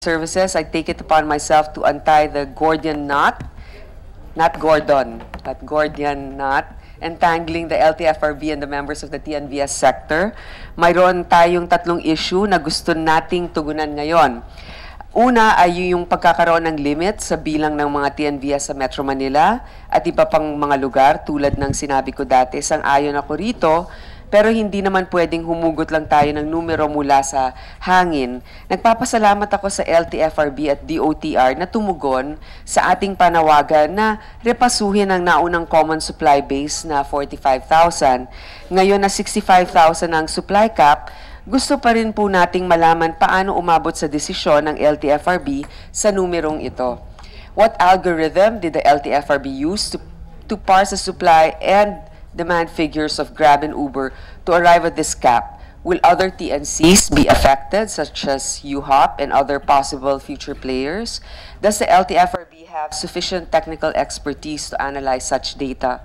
Services, I take it upon myself to untie the Gordian knot, not Gordon, but Gordian knot, entangling the LTFRB and the members of the TNVS sector. Mayroon tayong tatlong issue na gusto nating tugunan ngayon. Una ay yung pagkakaroon ng limit sa bilang ng mga TNVS sa Metro Manila at iba pang mga lugar tulad ng sinabi ko dati. Sang-ayon ako rito, pero hindi naman pwedeng humugot lang tayo ng numero mula sa hangin. Nagpapasalamat ako sa LTFRB at DOTR na tumugon sa ating panawagan na repasuhin ang naunang common supply base na 45,000. Ngayon na 65,000 ang supply cap, gusto pa rin po nating malaman paano umabot sa desisyon ng LTFRB sa numerong ito. What algorithm did the LTFRB use to parse the supply and demand figures of Grab and Uber to arrive at this cap? Will other TNCs be affected, such as UHOP and other possible future players? Does the LTFRB have sufficient technical expertise to analyze such data?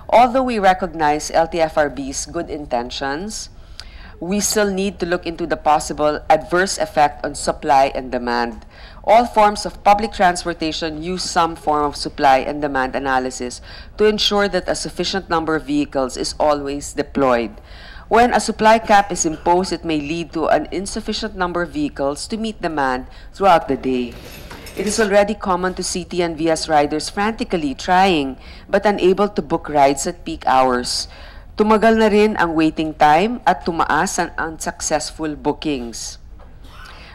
Although we recognize LTFRB's good intentions, we still need to look into the possible adverse effect on supply and demand. All forms of public transportation use some form of supply and demand analysis to ensure that a sufficient number of vehicles is always deployed. When a supply cap is imposed, it may lead to an insufficient number of vehicles to meet demand throughout the day. It is already common to see TNVS riders frantically trying but unable to book rides at peak hours. Tumagal na rin ang waiting time at tumaas ang unsuccessful bookings.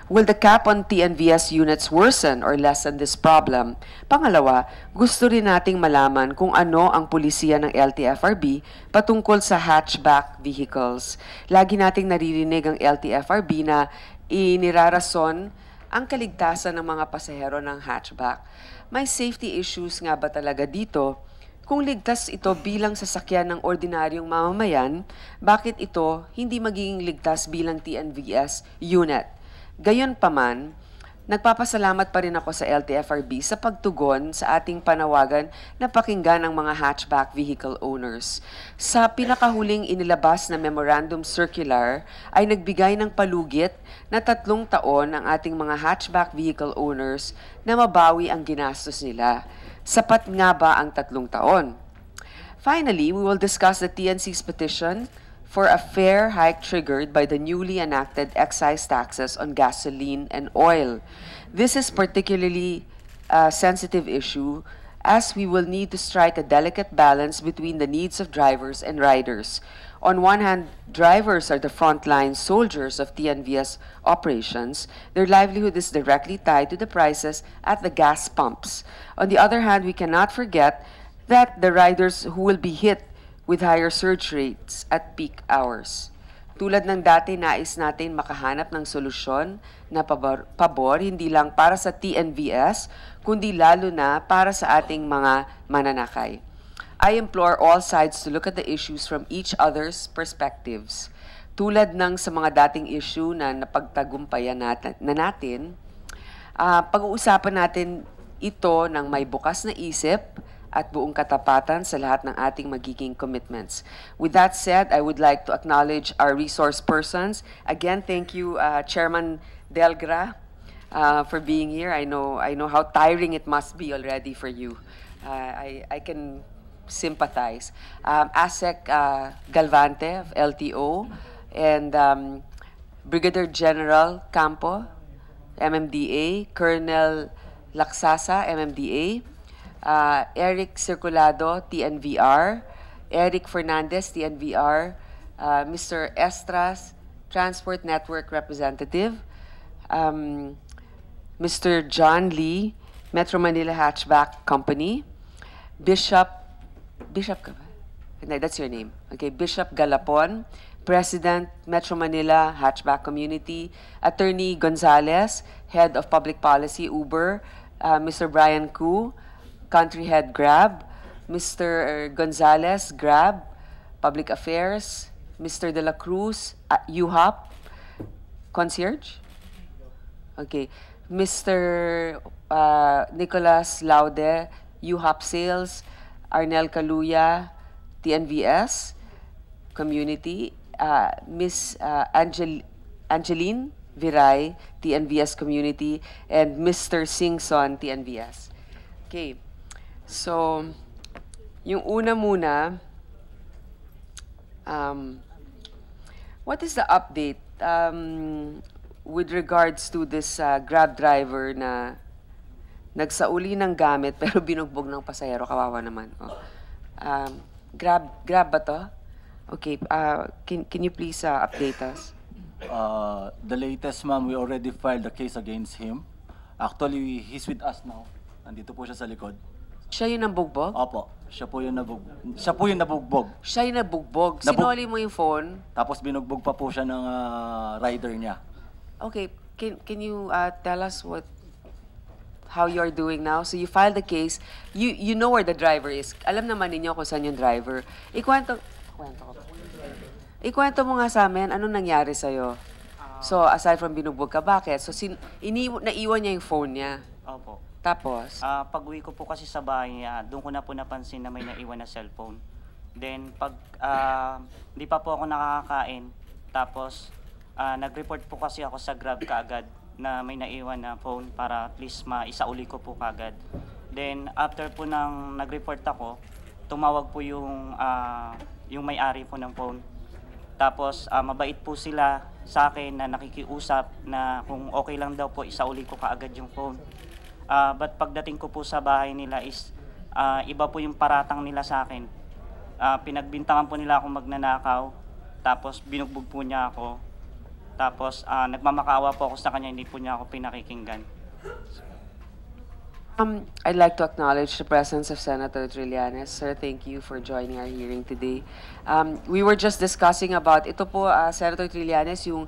Will the cap on TNVS units worsen or lessen this problem? Pangalawa, gusto rin nating malaman kung ano ang pulisiya ng LTFRB patungkol sa hatchback vehicles. Lagi nating naririnig ang LTFRB na inirarason ang kaligtasan ng mga pasahero ng hatchback. May safety issues nga ba talaga dito? Kung ligtas ito bilang sasakyan ng ordinaryong mamamayan, bakit ito hindi magiging ligtas bilang TNVS unit? Gayunpaman, nagpapasalamat pa rin ako sa LTFRB sa pagtugon sa ating panawagan na pakinggan ang mga hatchback vehicle owners. Sa pinakahuling inilabas na memorandum circular ay nagbigay ng palugit na 3 taon ang ating mga hatchback vehicle owners na mabawi ang ginastos nila. Sapat nga ba ang 3 taon? Finally, we will discuss the TNC's petition for a fare hike triggered by the newly enacted excise taxes on gasoline and oil. This is particularly a sensitive issue as we will need to strike a delicate balance between the needs of drivers and riders. On one hand, drivers are the frontline soldiers of TNVS operations. Their livelihood is directly tied to the prices at the gas pumps. On the other hand, we cannot forget that the riders who will be hit with higher surge rates at peak hours. Tulad ng dati, nais natin makahanap ng solusyon na pabor hindi lang para sa TNVS, kundi lalo na para sa ating mga mananakay. I implore all sides to look at the issues from each other's perspectives. Tulad ng sa mga dating issue na napagtagumpayan natin, pag-uusapan natin ito ng may bukas na isip at buong katapatan sa lahat ng ating magiging commitments. With that said, I would like to acknowledge our resource persons. Again, thank you, Chairman Delgra, for being here. I know how tiring it must be already for you. I can sympathize. ASEC Galvante of LTO and Brigadier General Campo, MMDA, Colonel Laksasa, MMDA, Eric Circulado, TNVR, Eric Fernandez, TNVR, Mr. Estras, Transport Network Representative, Mr. John Lee, Metro Manila Hatchback Company, Bishop ka ba? No, that's your name. Okay, Bishop Galapon, President, Metro Manila Hatchback Community, Attorney Gonzalez, Head of Public Policy, Uber, Mr. Brian Koo, Country Head Grab, Mr. Gonzalez, Grab, Public Affairs, Mr. De La Cruz, UHOP, Concierge? Okay. Mr. Nicolas Laude, UHOP Sales, Arnel Caluya, TNVS, Community, Miss Angeline Viray, TNVS Community, and Mr. Singson, TNVS. Okay. So, yung una muna, what is the update with regards to this Grab driver na nagsauli ng gamit pero binugbog ng pasahero? Kawawa naman. Oh. Grab ba to? Okay. Can you please update us? The latest, ma'am, we already filed a case against him. Actually, he's with us now. Nandito po siya sa likod. Siya yung nabugbog? Opo, siya po yung nabugbog. Siya yung nabugbog. Sinuli mo yung phone? Tapos binugbog pa po siya ng rider niya. Okay, can you tell us how you're doing now? So you filed the case. You know where the driver is. Alam naman ninyo kung saan yung driver. Ikwento mo nga sa amin, anong nangyari sa'yo? So, aside from binugbog ka, bakit? So, naiwan niya yung phone niya. Opo. Tapos? Pag-uwi ko po kasi sa bahay niya, doon ko na po napansin na may naiwan na cellphone. Then, di pa po ako nakakakain. Tapos, nag-report po kasi ako sa Grab kaagad na may naiwan na phone para at least maisauli ko po kaagad. Then, after po nang nag-report ako, tumawag po yung may-ari po ng phone. Tapos, mabait po sila sa akin na nakikiusap na kung okay lang daw po, isauli ko kaagad yung phone. But pagdating ko po sa bahay nila is, iba po yung paratang nila sa akin. Pinagbintangan po nila akong magnanakaw, tapos binugbog po niya ako. Tapos, nagmamakaawa po ako sa kanya, hindi po niya ako pinakikinggan. I'd like to acknowledge the presence of Senator Trillanes. Sir, thank you for joining our hearing today. We were just discussing about, ito po, Senator Trillanes, yung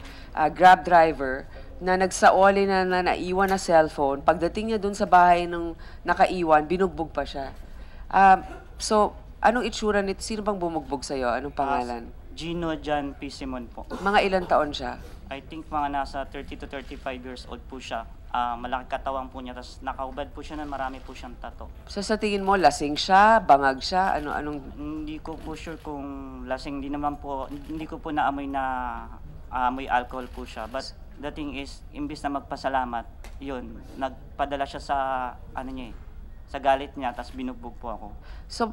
Grab driver na nagsaoli na naiwan na cellphone. Pagdating niya dun sa bahay ng nakaiwan, binugbog pa siya. So, anong itsura nito? Sino bang bumugbog sa'yo? Anong pangalan? Gino John P. Simon po. Mga ilang taon siya? I think mga nasa 30 to 35 years old po siya. Malaki katawan po niya, tapos nakaubad po siya na marami po siyang tato. So sa tingin mo, lasing siya, bangag siya, anong... Hindi ko po sure kung lasing, hindi ko po naamoy na amoy alcohol po siya. But the thing is, imbis na magpasalamat, yun, nagpadala siya sa, sa galit niya, tapos binugbog po ako. So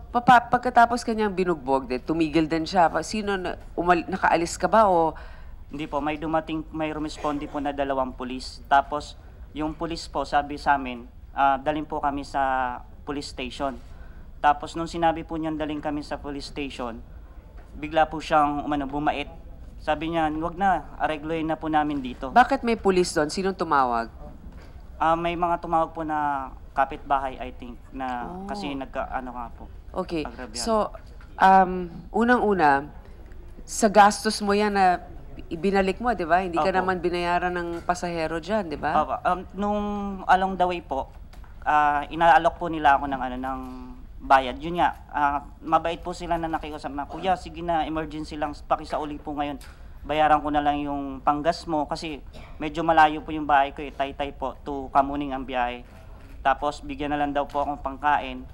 pagkatapos kanyang binugbog, tumigil din siya. Sino, nakaalis ka ba o... Hindi po, may rumispondi po na 2 pulis. Tapos, yung pulis po, sabi sa amin, dalhin po kami sa police station. Tapos, nung sinabi po niyan dalhin kami sa police station, bigla po siyang bumait. Sabi niya, wag na, aregloyin na po namin dito. Bakit may pulis doon? Sinong tumawag? May mga tumawag po na kapitbahay, I think, na kasi nga po. Okay, agrabyado. So, unang-una, sa gastos mo yan na ibinalik mo, di ba? Hindi ka naman binayaran ng pasahero dyan, di ba? Nung along the way po, inaalok po nila ako ng bayad. Yun nga, mabait po sila na nakiusap na, kuya, sige na, emergency lang, pakisauli po ngayon. Bayaran ko na lang yung panggas mo kasi medyo malayo po yung bahay ko Taytay po to Kamuning ang biyahe. Tapos bigyan na lang daw po akong pangkain.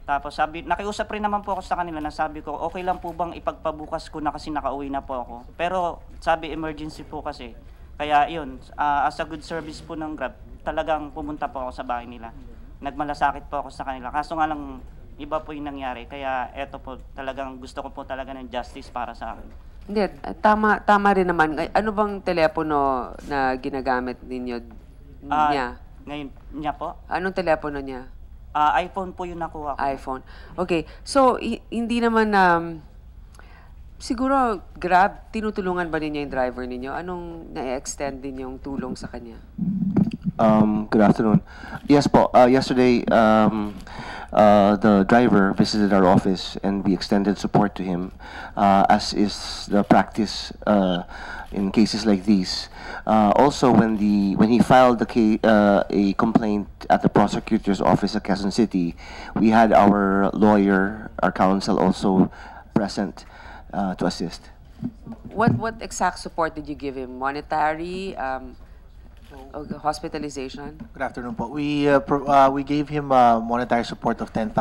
Tapos nakiusap rin naman po ako sa kanila na sabi ko, okay lang po bang ipagpabukas ko na kasi nakauwi na po ako. Pero sabi emergency po kasi. Kaya yun, as a good service po ng Grab, talagang pumunta po ako sa bahay nila. Nagmalasakit po ako sa kanila. Kaso nga lang, iba po yung nangyari. Kaya eto po, talagang gusto ko po talaga ng justice para sa akin. Hindi, tama rin naman. Ano bang telepono na ginagamit ninyo niya? Ngayon niya po? Anong telepono niya? iPhone po yung nakuha ko. iPhone. Okay. So, hindi naman siguro Grab, tinutulungan ba ninyo yung driver ninyo? Anong na-extend din yung tulong sa kanya? Good afternoon. Yes po, yesterday the driver visited our office and we extended support to him, as is the practice in cases like these. Also, when he filed a complaint at the prosecutor's office at Quezon City, we had our lawyer, our counsel also present to assist. What exact support did you give him? Monetary, hospitalization? Good afternoon po. We gave him monetary support of 10,000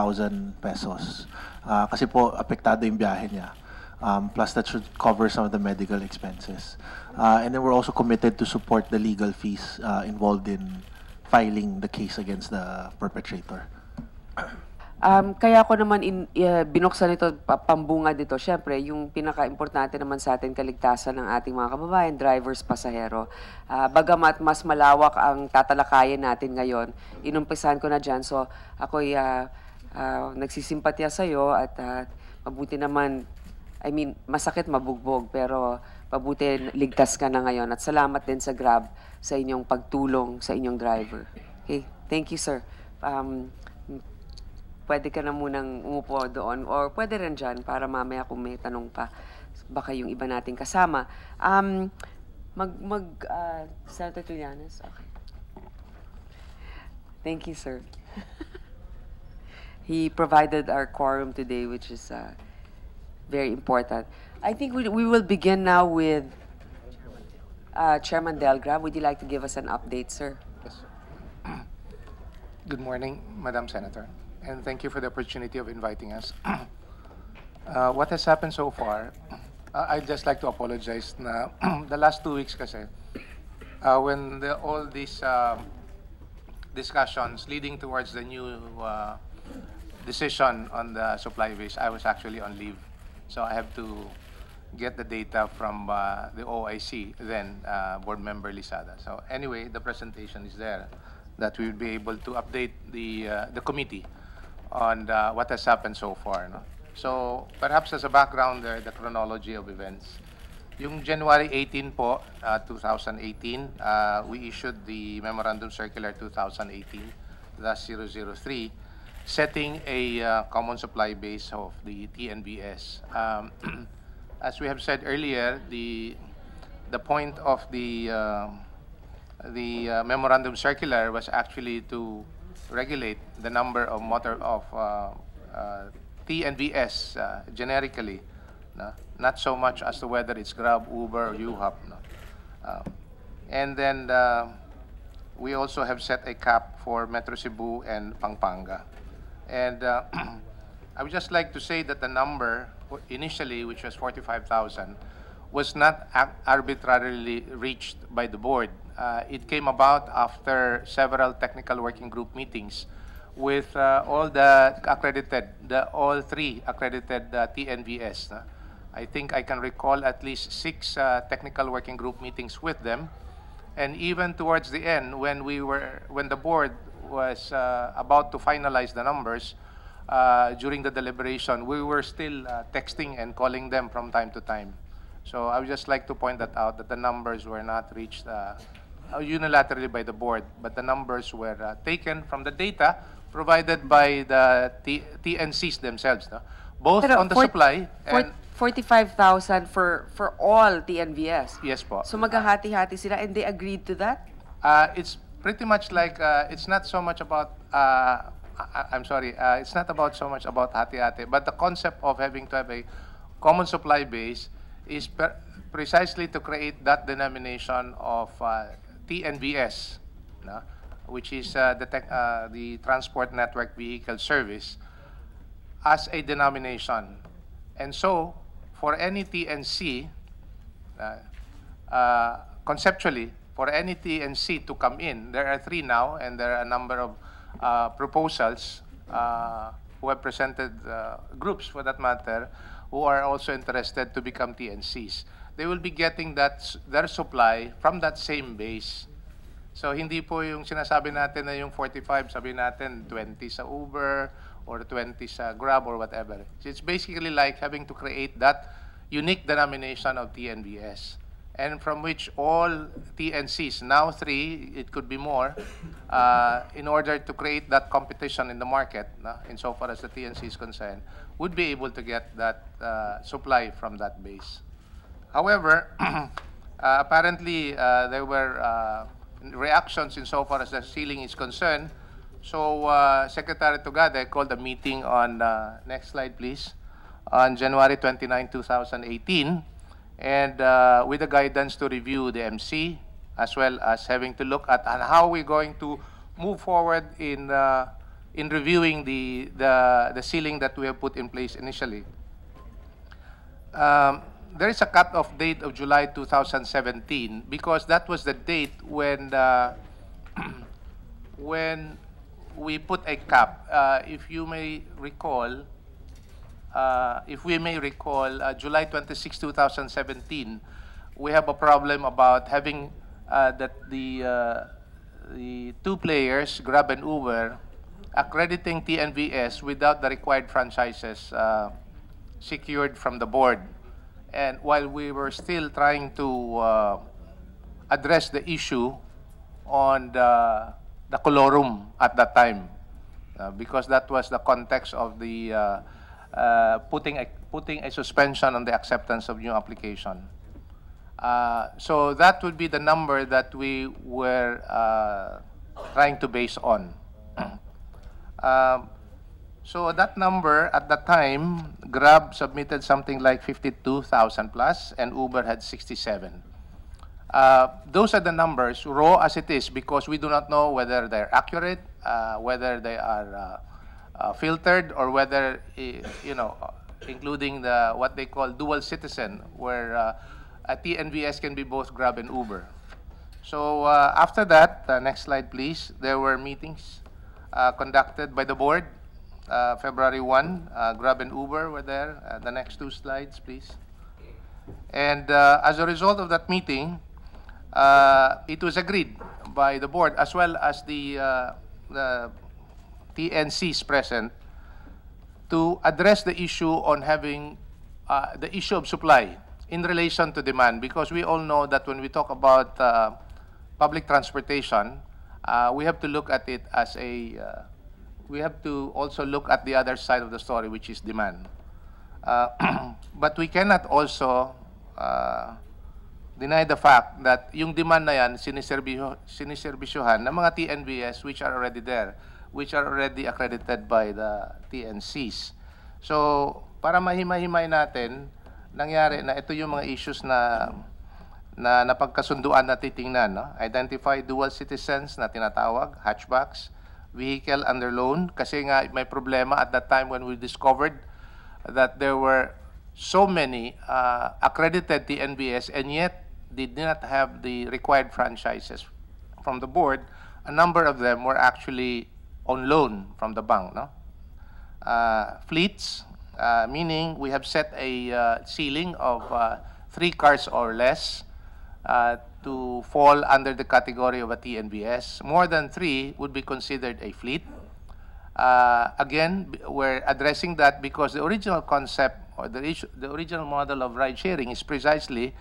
pesos. Kasi po, apektado yung biyahe niya. Plus, that should cover some of the medical expenses. And then we're also committed to support the legal fees involved in filing the case against the perpetrator. Kaya ko naman binuksan ito, pambunga dito. Siyempre, yung pinaka-importante naman sa atin, kaligtasan ng ating mga kababayan, drivers, pasahero. Bagamat mas malawak ang tatalakayin natin ngayon, inumpisahan ko na dyan. So, ako'y nagsisimpatya sa'yo at mabuti naman, I mean, masakit mabugbog, pero mabuti ligtas ka na ngayon. At salamat din sa Grab sa inyong pagtulong sa inyong driver. Okay, thank you, sir. Pwede ka na munang umupo doon or pwede rin dyan para mamaya kung may tanong pa, baka yung iba nating kasama. Senator Trillanes? Okay. Thank you, sir. He provided our quorum today, which is very important. I think we will begin now with Chairman Delgrave. Would you like to give us an update, sir? Yes. Good morning, Madam Senator, and thank you for the opportunity of inviting us. What has happened so far, I'd just like to apologize na the last 2 weeks kasi, when all these discussions leading towards the new decision on the supply base, I was actually on leave. So I have to get the data from the OIC, then Board Member Lisada. So anyway, the presentation is there that we will be able to update the committee on what has happened so far. No? So perhaps as a background there, the chronology of events. Yung January 18 po, 2018, we issued the Memorandum Circular 2018-003, setting a common supply base of the TNVS. As we have said earlier, the point of the Memorandum Circular was actually to regulate the number of TNVS generically, no? Not so much as to whether it's Grab, Uber, or UHAP. No? And then we also have set a cap for Metro Cebu and Pampanga. And I would just like to say that the number initially, which was 45,000, was not arbitrarily reached by the board. It came about after several technical working group meetings with all three accredited TNVS. I think I can recall at least 6 technical working group meetings with them. And even towards the end, when the board was about to finalize the numbers, during the deliberation, we were still texting and calling them from time to time. So I would just like to point that out, that the numbers were not reached unilaterally by the board, but the numbers were taken from the data provided by the TNCs themselves, no? Both Pero on the supply and 45,000 for all TNVS. yes po. So maghahati-hati sila and they agreed to that? It's pretty much like it's not so much about I'm sorry, it's not about so much about hati-hati, but the concept of having to have a common supply base is precisely to create that denomination of TNVS, no? Which is the Transport Network Vehicle Service, as a denomination. And so, for any TNC, conceptually, for any TNC to come in, there are 3 now, and there are a number of proposals who have presented, groups for that matter, who are also interested to become TNCs. They will be getting their supply from that same base. So hindi po yung sinasabi natin na yung 45, sabi natin 20 sa Uber or 20 sa Grab or whatever. It's basically like having to create that unique denomination of TNVS, and from which all TNCs, now 3, it could be more, in order to create that competition in the market, insofar as the TNC is concerned, would be able to get that supply from that base. However, apparently there were reactions insofar as the ceiling is concerned. So Secretary Tugade called a meeting on, next slide please, on January 29, 2018, and with the guidance to review the MC, as well as having to look at how we're going to move forward in reviewing the ceiling that we have put in place initially. there is a cut-off date of July 2017 because that was the date when when we put a cap. If you may recall, if we may recall, July 26, 2017, we have a problem about having that the two players, Grab and Uber, accrediting TNVS without the required franchises secured from the board. And while we were still trying to address the issue on the colorum at that time, because that was the context of the putting a suspension on the acceptance of new application. So that would be the number that we were trying to base on. So that number at that time, Grab submitted something like 52,000 plus, and Uber had 67. Those are the numbers, raw as it is, because we do not know whether they're accurate, whether they are filtered, or whether, you know, including the what they call dual citizen, where a TNVS can be both Grab and Uber. So after that, next slide please, there were meetings conducted by the board. February 1, Grab and Uber were there. The next two slides please. And as a result of that meeting, it was agreed by the board as well as the TNCs present to address the issue on having the issue of supply in relation to demand, because we all know that when we talk about public transportation, we have to look at it as a we have to also look at the other side of the story, which is demand. But we cannot also deny the fact that yung demand na yan siniservisyohan ng mga TNVS which are already there, which are already accredited by the TNCs. So, para mahimay-himay natin, nangyari na ito yung mga issues na napagkasunduan na titingnan. No? Identify dual citizens na tinatawag, hatchbacks, vehicle under loan, kasi nga may problema at that time when we discovered that there were so many accredited TNVS and yet did not have the required franchises from the board. A number of them were actually on loan from the bank. No? Fleets, meaning we have set a ceiling of 3 cars or less to fall under the category of a TNVS. More than 3 would be considered a fleet. Again, we're addressing that because the original concept or the original model of ride sharing is precisely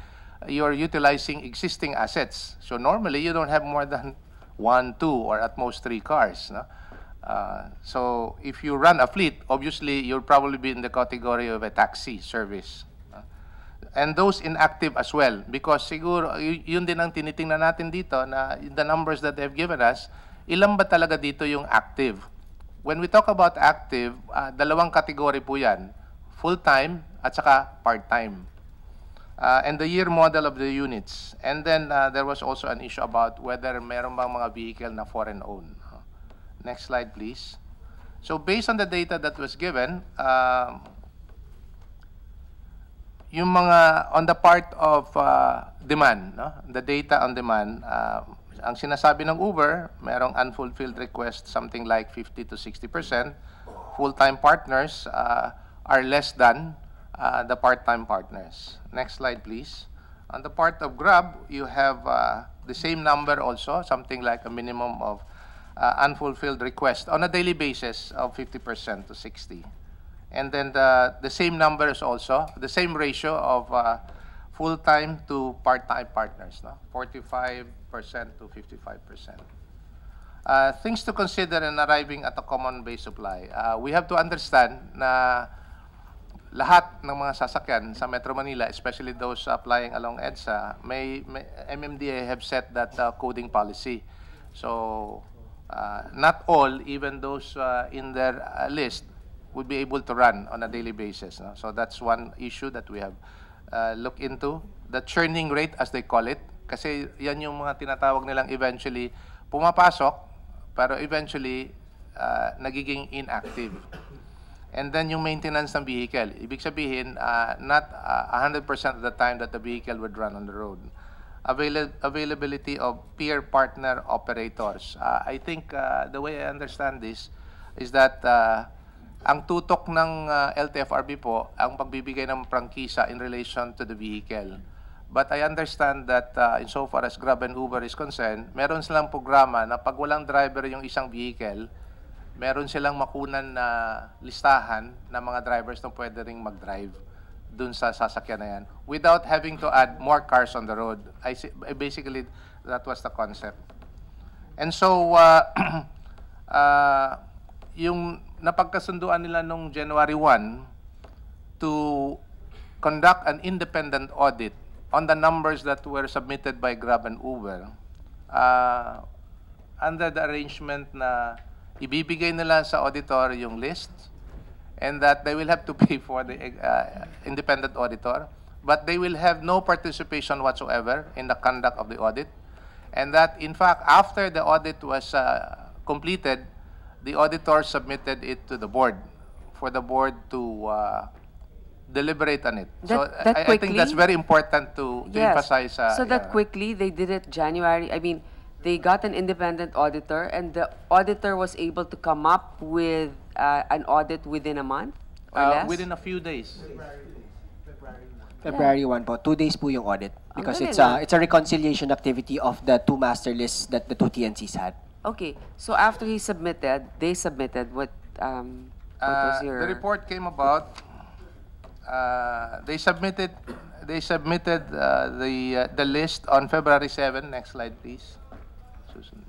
you're utilizing existing assets. So normally you don't have more than 1, 2, or at most 3 cars. No? So if you run a fleet, obviously you'll probably be in the category of a taxi service. And those inactive as well, because siguro yun din ang tinitingnan natin dito na the numbers that they've given us, ilan ba talaga dito yung active? When we talk about active, dalawang category po yan, full-time at saka part-time. And the year model of the units. And then there was also an issue about whether meron bang mga vehicle na foreign-owned. Next slide, please. So based on the data that was given, yung mga on the part of demand, no? The data on demand, ang sinasabi ng Uber, merong unfulfilled request something like 50 to 60%. Full-time partners are less than the part-time partners. Next slide, please. On the part of Grab, you have the same number also, something like a minimum of unfulfilled requests on a daily basis of 50% to 60%. And then the same numbers also, the same ratio of full-time to part-time partners, no? 45% to 55%. Things to consider in arriving at a common base supply. We have to understand na lahat ng mga sasakyan sa Metro Manila, especially those flying along EDSA, may MMDA have set that coding policy. So not all, even those in their list, would be able to run on a daily basis. No? So that's one issue that we have looked into. The churning rate, as they call it, kasi yan yung mga tinatawag nilang eventually pumapasok, pero eventually nagiging inactive. And then yung maintenance ng vehicle. Ibig sabihin, not 100% of the time that the vehicle would run on the road. Availability of peer partner operators. I think the way I understand this is that ang tutok ng LTFRB po, ang pagbibigay ng prangkisa in relation to the vehicle. But I understand that insofar as Grab and Uber is concerned, meron silang programa na pag walang driver yung isang vehicle, meron silang makunan na listahan ng mga drivers na pwede ring mag-drive dun sa sasakyan na yan without having to add more cars on the road. Basically, that was the concept. And so, yung napagkasunduan nila nung January 1 to conduct an independent audit on the numbers that were submitted by Grab and Uber, under the arrangement na ibibigay nila sa auditor yung list and that they will have to pay for the independent auditor, but they will have no participation whatsoever in the conduct of the audit, and that in fact after the audit was completed, the auditor submitted it to the board for the board to deliberate on it. That I think that's very important to emphasize. So that quickly, they did it January. I mean, they got an independent auditor, and the auditor was able to come up with an audit within a month or less? Within a few days. February 1 po. 2 days po yung audit. Because galing, it's a reconciliation activity of the two master lists that the two TNCs had. Okay, so after he submitted, they submitted what was your... The report came about. They submitted the list on February 7. Next slide, please. Susan.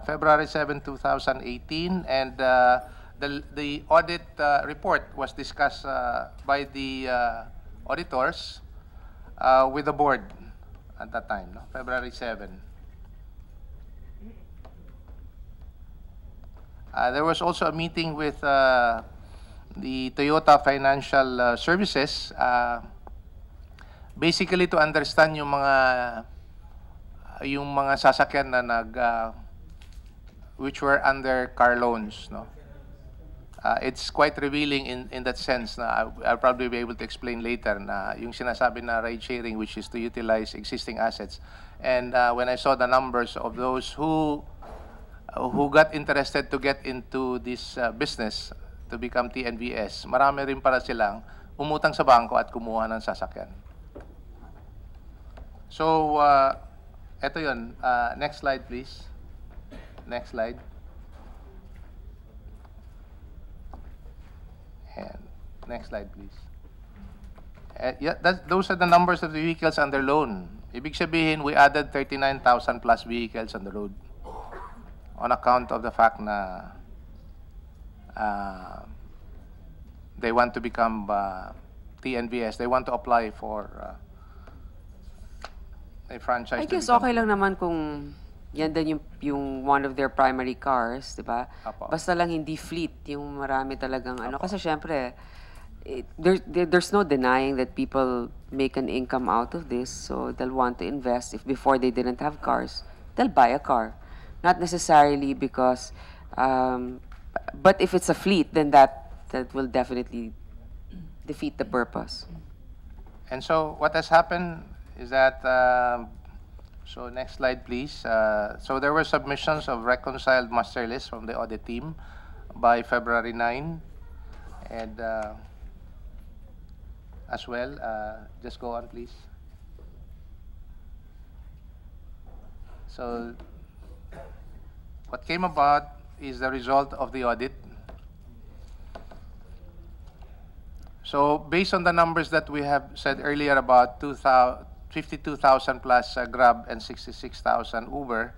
February 7, 2018, and the audit report was discussed by the auditors with the board at that time, no? February 7. There was also a meeting with the Toyota Financial Services, basically to understand yung mga sasakyan na which were under car loans, no? It's quite revealing in that sense na I'll probably be able to explain later na yung sinasabi na ride sharing, which is to utilize existing assets. And when I saw the numbers of those who got interested to get into this business to become TNVS, marami rin para silang umutang sa bangko at kumuha ng sasakyan. So, eto yun. Next slide, please. Next slide. And next slide, please. Yeah, those are the numbers of the vehicles under loan. Ibig sabihin, we added 39,000 plus vehicles on the road on account of the fact na they want to become TNVS. They want to apply for a franchise. I guess okay lang naman kung yan din yung one of their primary cars, di ba? Apo. Basta lang hindi fleet, yung marami talagang ano. Kasi syempre, there's no denying that people make an income out of this, so they'll want to invest. If before they didn't have cars, they'll buy a car. Not necessarily because, but if it's a fleet, then that will definitely defeat the purpose. And so what has happened is that, so next slide, please. So there were submissions of reconciled master list from the audit team by February 9. And as well, just go on, please. So what came about is the result of the audit. So based on the numbers that we have said earlier about 52,000 plus Grab and 66,000 Uber,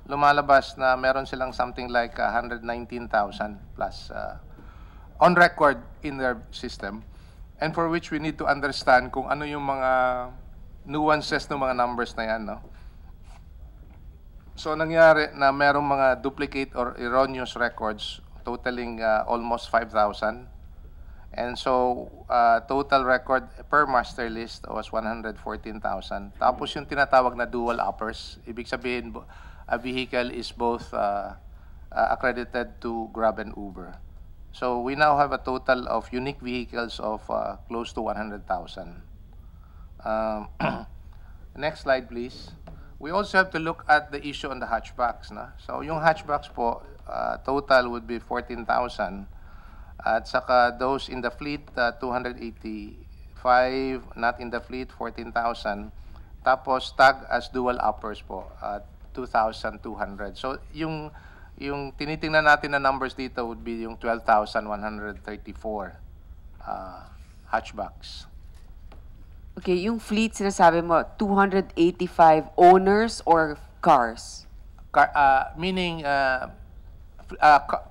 lumalabas na meron silang something like 119,000 plus on record in their system, and for which we need to understand kung ano yung mga nuances ng mga numbers na yan, no? So nangyari na merong mga duplicate or erroneous records totaling almost 5,000. And so, total record per master list was 114,000. Tapos yung tinatawag na dual uppers, ibig sabihin, a vehicle is both accredited to Grab and Uber. So we now have a total of unique vehicles of close to 100,000. Next slide, please. We also have to look at the issue on the hatchbacks. Na? So yung hatchbacks po, total would be 14,000. At saka those in the fleet, 285, not in the fleet, 14,000. Tapos tag as dual uppers po, 2,200. So yung tinitingnan natin na numbers dito would be yung 12,134 hatchbacks. Okay, yung fleet sinasabi mo, 285 owners or cars? Meaning,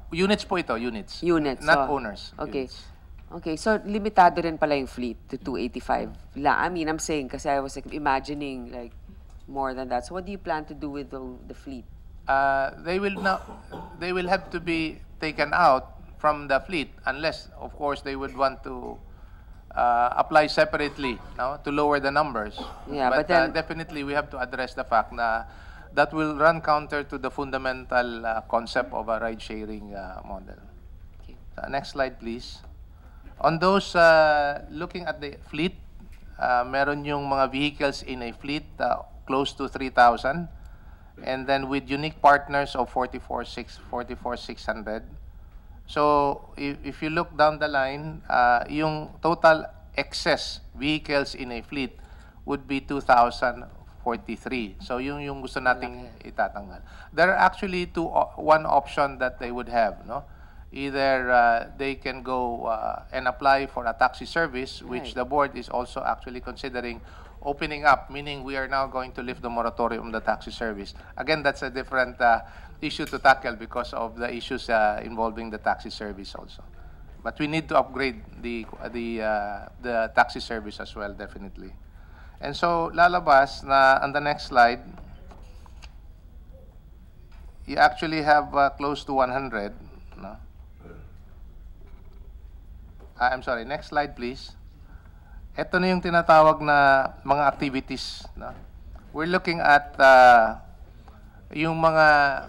units po ito, units. Units. Not so- owners. Okay. Units. Okay, so limitado rin pala yung fleet to 285. I mean, I'm saying kasi I was like, imagining like more than that. So what do you plan to do with the fleet? They will have to be taken out from the fleet unless, of course, they would want to apply separately, no, to lower the numbers. Yeah, but then- definitely we have to address the fact na that will run counter to the fundamental concept of a ride-sharing model. Okay. Next slide, please. On those looking at the fleet, meron yung mga vehicles in a fleet close to 3,000. And then with unique partners of 44,600. So if you look down the line, yung total excess vehicles in a fleet would be 2,043. So yung gusto nating itatanggal. There are actually one option that they would have, no? Either they can go and apply for a taxi service, which Right. the board is also actually considering opening up, meaning we are now going to lift the moratorium on the taxi service. Again, that's a different issue to tackle because of the issues involving the taxi service also. But we need to upgrade the taxi service as well, definitely. And so, lalabas na on the next slide, you actually have close to 100. No? I'm sorry, next slide please. Ito na yung tinatawag na mga activities. No? We're looking at yung mga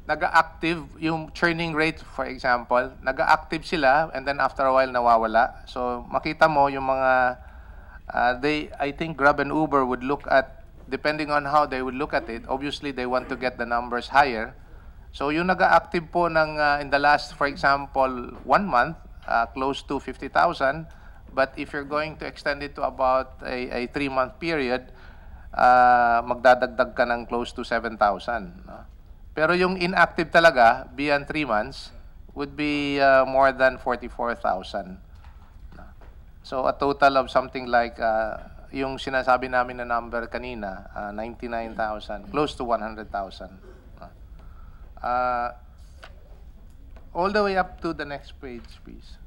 nag-active, yung churning rate, for example, nag-active sila and then after a while nawawala. So makita mo yung mga, I think Grab and Uber would look at, depending on how they would look at it, obviously they want to get the numbers higher. So yung nag-active po ng, in the last, for example, 1 month, close to 50,000, but if you're going to extend it to about a 3-month period, magdadagdag ka ng close to 7,000. No? Pero yung inactive talaga, beyond 3 months, would be more than 44,000. No? So a total of something like, yung sinasabi namin na number kanina, 99,000, close to 100,000. No? All the way up to the next page, please.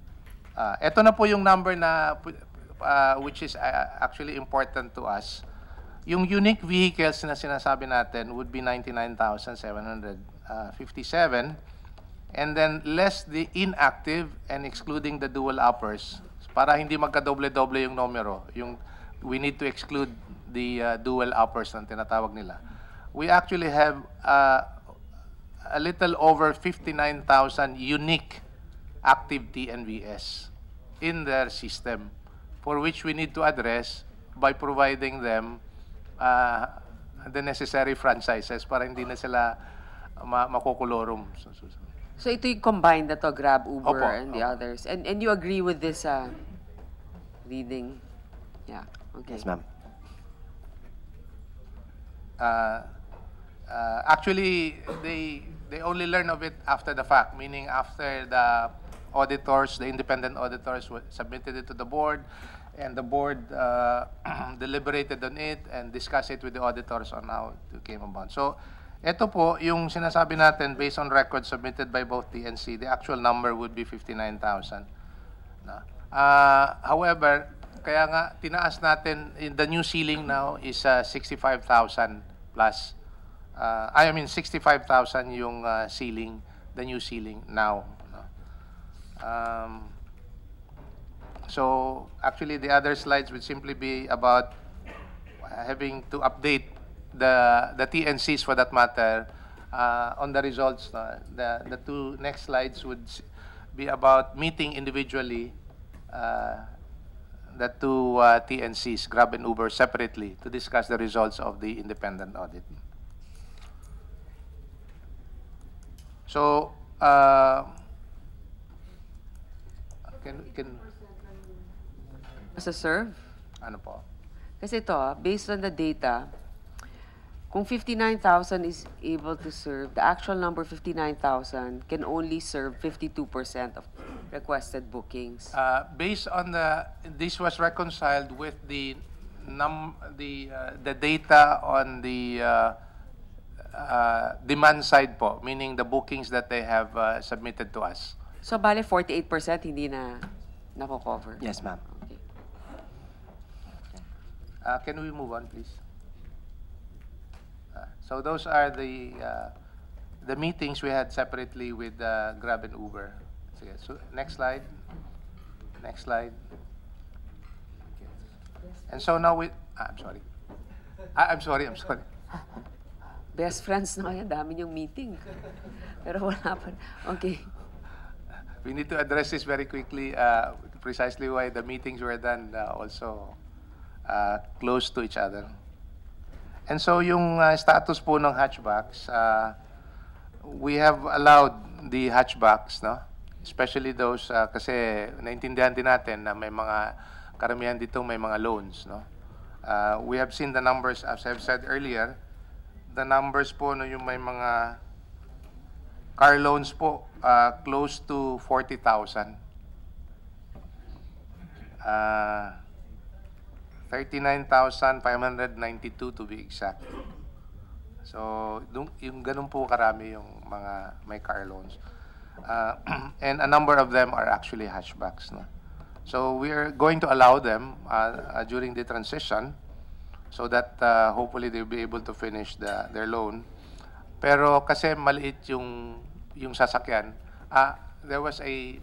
Ito na po yung number na which is actually important to us. Yung unique vehicles na sinasabi natin would be 99,757, and then less the inactive and excluding the dual uppers para hindi magkadoble-doble yung numero. We need to exclude the dual uppers na tinatawag nila. We actually have a little over 59,000 unique active TNVS in their system, for which we need to address by providing them the necessary franchises para hindi na sila makukulorum. So ito yung combined na to, Grab, Uber, Opo, and the others. And you agree with this reading? Yeah, okay. Yes, ma'am. Actually, they only learn of it after the fact, meaning after the auditors, the independent auditors submitted it to the board, and the board deliberated on it and discussed it with the auditors on how it came about. So, ito po, yung sinasabi natin, based on records submitted by both TNC, the actual number would be 59,000. No? However, kaya nga, tinaas natin, the new ceiling now is 65,000 plus. I mean, 65,000 yung ceiling, the new ceiling now. No? So, actually, the other slides would simply be about having to update the TNCs, for that matter, on the results. The two next slides would be about meeting individually the two TNCs, Grab and Uber, separately to discuss the results of the independent audit. So, can As a serve? ano po? Kasi ito, based on the data, kung 59,000 is able to serve, the actual number 59,000 can only serve 52% of requested bookings. Based on this was reconciled with the data on the demand side po, meaning the bookings that they have submitted to us. So, bale, 48% hindi na nako-cover. Yes, ma'am. Okay. Can we move on, please? So those are the meetings we had separately with Grab and Uber. So next slide. Next slide. And so now I'm sorry. I'm sorry. Best friends na kayo, dami niyong meeting. Pero wala pa. Okay. We need to address this very quickly, precisely why the meetings were done also close to each other. And so yung status po ng hatchbacks, we have allowed the hatchbacks, no? Especially those, kasi naintindihan din natin na may mga karamihan dito may mga loans, no? We have seen the numbers, as I've said earlier, the numbers po no, yung may mga car loans po, close to 40,000. 39,592 to be exact. So, yung ganun po karami yung mga may car loans. And a number of them are actually hatchbacks. No? So, we are going to allow them during the transition so that hopefully they'll be able to finish their loan. Pero kasi maliit yung sasakyan, there was a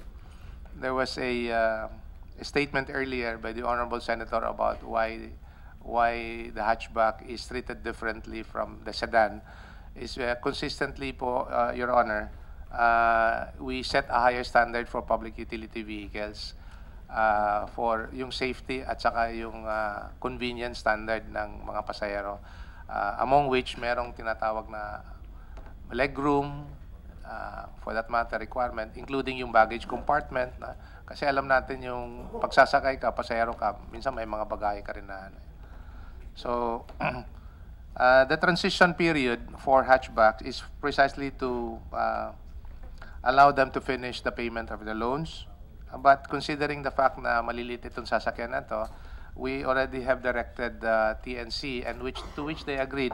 statement earlier by the Honorable Senator about why the hatchback is treated differently from the sedan is consistently po, Your Honor, we set a higher standard for public utility vehicles for yung safety at saka yung convenience standard ng mga pasahero, among which merong tinatawag na legroom, for that matter requirement, including yung baggage compartment. Kasi alam natin yung pagsasakay ka, pasahero ka, minsan may mga bagahe ka rin na. So, the transition period for hatchbacks is precisely to allow them to finish the payment of the loans. But considering the fact na maliliit itong sasakyan na to, we already have directed the TNC and to which they agreed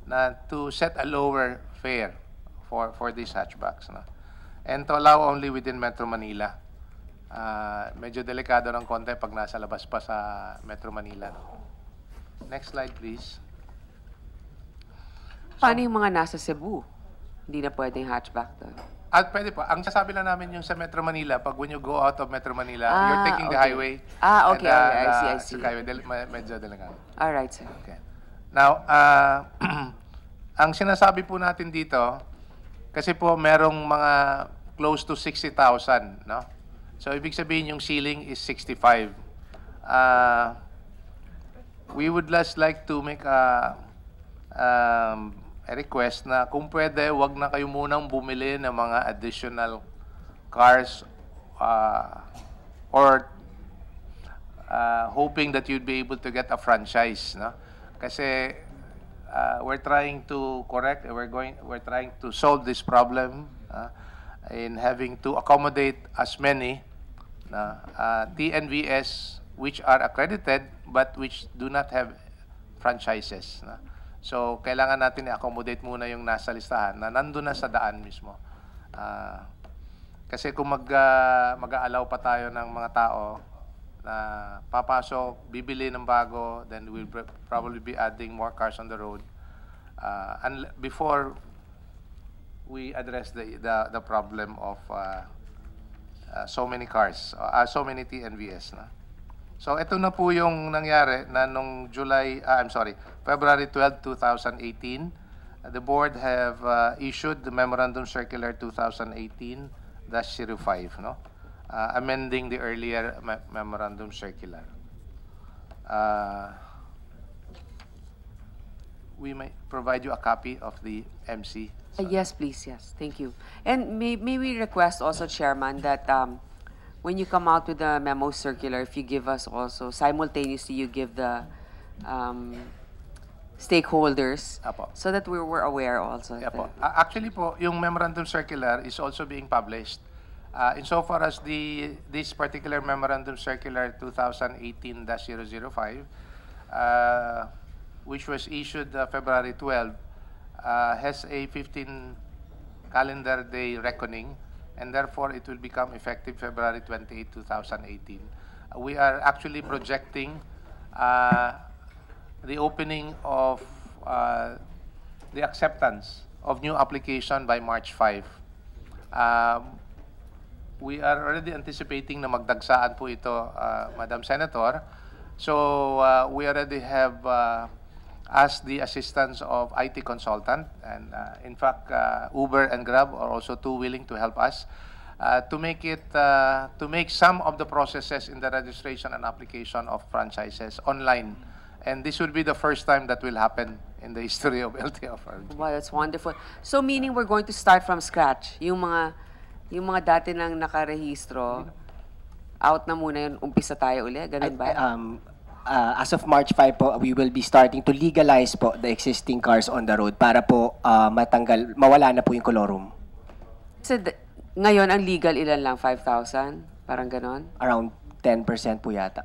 na to set a lower fare for these hatchbacks. No? And to allow only within Metro Manila. Medyo delikado ng konti pag nasa labas pa sa Metro Manila. No? Next slide, please. Paano yung mga nasa Cebu? Hindi na pwedeng hatchback doon. At pwede po. Ang sasabi lang namin yung sa Metro Manila, pag when you go out of Metro Manila, you're taking the highway. Okay. I see. Highway, medyo delikado. All right, sir. Okay. Now, ang sinasabi po natin dito, kasi po merong mga close to 60,000, no? So, ibig sabihin yung ceiling is 65. We would just like to make a request na kung pwede, wag na kayo munang bumili ng mga additional cars or hoping that you'd be able to get a franchise, no? Kasi we're trying to correct, we're trying to solve this problem in having to accommodate as many TNVS which are accredited but which do not have franchises. So, kailangan natin i-accommodate muna yung nasa listahan na nandun na sa daan mismo. Kasi kung mag-aalaw pa tayo ng mga tao na papasok, bibili ng bago, then we'll probably be adding more cars on the road. And before we address the problem of so many cars, so many TNVS. So ito na po yung nangyari na nung February 12, 2018, the board have issued the Memorandum Circular 2018-05, no? Amending the earlier Memorandum Circular. We may provide you a copy of the MC. Yes, please, yes. Thank you. And may we request also, Chairman, that when you come out with the memo circular, if you give us also, simultaneously you give the stakeholders Apo. so that we're aware also. Yeah, po. Actually po, yung memorandum circular is also being published. Insofar as this particular memorandum circular 2018-005, which was issued February 12, has a 15 calendar day reckoning, and therefore it will become effective February 28, 2018. We are actually projecting the opening of the acceptance of new application by March 5. We are already anticipating na magdagsaan po ito, Madam Senator. So we already have asked the assistance of IT consultant, and in fact, Uber and Grab are also too willing to help us to make some of the processes in the registration and application of franchises online. And this will be the first time that will happen in the history of LTFRB. Wow, that's wonderful. So meaning we're going to start from scratch. Yung mga dati nang nakarehistro, out na muna yun, umpisa tayo ulit, ganun ba? As of March 5 po, we will be starting to legalize po the existing cars on the road para po mawala na po yung colorum. So, ngayon ang legal ilan lang? 5,000? Parang ganon? Around 10% po yata.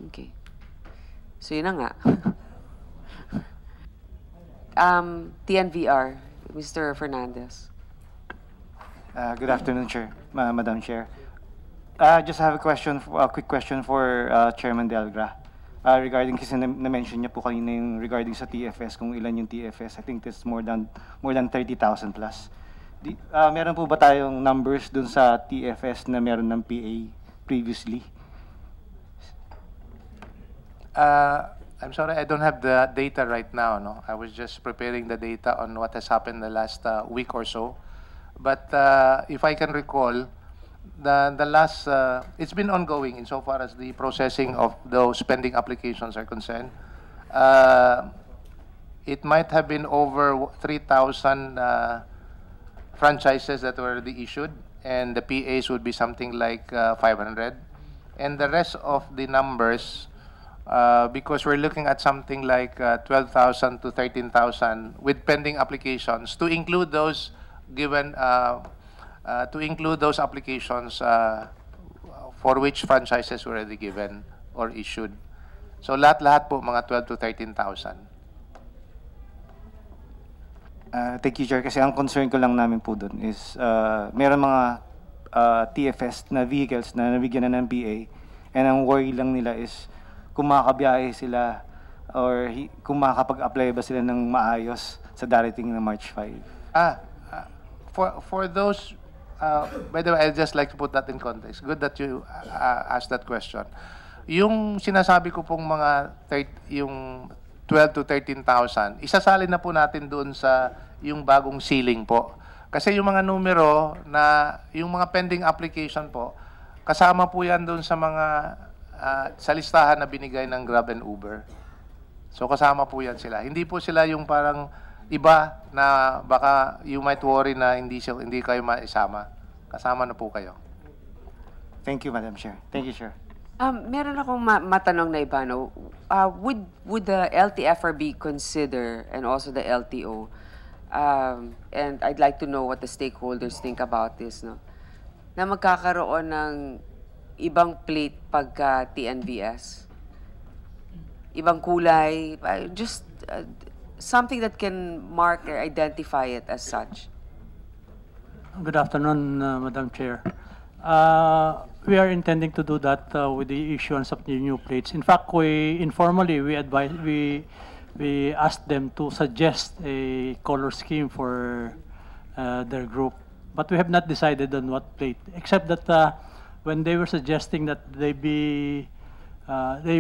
Okay. So yun na nga. TNVR, Mr. Fernandez. Good afternoon, Chair, Madam Chair. Just have a quick question for Chairman Delgra. Regarding, kasi na-mention niya po kanina yung regarding sa TFS, kung ilan yung TFS. I think it's more than 30,000 plus. Meron po ba tayong numbers dun sa TFS na meron ng PA previously? I'm sorry, I don't have the data right now. No, I was just preparing the data on what has happened the last week or so. But if I can recall, the last it's been ongoing insofar as the processing of those pending applications are concerned. It might have been over 3,000 franchises that were already issued, and the PAs would be something like 500, and the rest of the numbers. Because we're looking at something like 12,000 to 13,000 with pending applications to include those given applications for which franchises were already given or issued. So lahat po mga 12 to 13,000. Thank you, Chair. Kasi ang concern ko lang namin po doon is meron mga TFS na vehicles na nabigyan na ng PA, and ang worry lang nila is kung makakabiyahe sila or kung makakapag-apply ba sila ng maayos sa darating na March 5. For those, by the way, I'd just like to put that in context. Good that you asked that question. Yung sinasabi ko pong mga yung 12 to 13,000, isasali na po natin doon sa yung bagong ceiling po. Kasi yung mga numero na, yung mga pending application po, kasama po yan doon sa mga sa listahan na binigay ng Grab and Uber. So kasama po yan sila. Hindi po sila yung parang iba na baka you might worry na hindi kayo maisama. Kasama na po kayo. Thank you, Madam Chair. Thank you, Chair. Meron akong matanong na iba, no? Would the LTFRB consider, and also the LTO, and I'd like to know what the stakeholders think about this, no? Na magkakaroon ng ibang plate pagka TNVS? Ibang kulay? Just something that can mark or identify it as such. Good afternoon, Madam Chair. We are intending to do that with the issuance of the new plates. In fact, we asked them to suggest a color scheme for their group, but we have not decided on what plate, except that when they were suggesting that they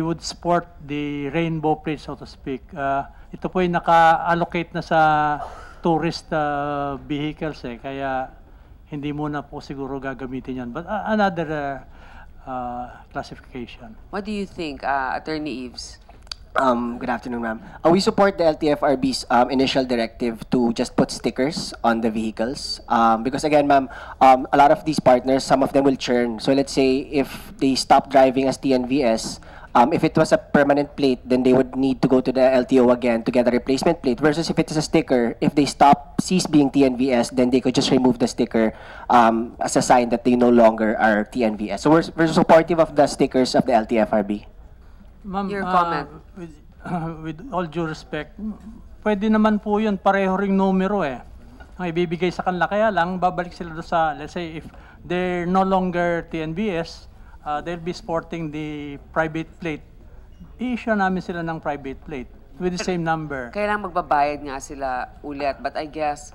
would sport the rainbow plate, so to speak, ito po ay naka-allocate na sa tourist vehicles kaya hindi muna po siguro gagamitin yan. But another classification. What do you think, Attorney Eves? Good afternoon, ma'am. We support the LTFRB's initial directive to just put stickers on the vehicles. Because again, ma'am, a lot of these partners, some of them will churn. So let's say if they stop driving as TNVS, if it was a permanent plate, then they would need to go to the LTO again to get a replacement plate. Versus if it is a sticker, if they cease being TNVS, then they could just remove the sticker as a sign that they no longer are TNVS. So we're supportive of the stickers of the LTFRB. Ma'am, Your comment. With all due respect, pwede naman po yun, pareho ring numero ang ibibigay sa kanila. Kaya lang, babalik sila doon sa, let's say, if they're no longer TNVS, they'll be sporting the private plate. I-issue namin sila ng private plate with the same number. Kailangan magbabayad nga sila ulit. But I guess,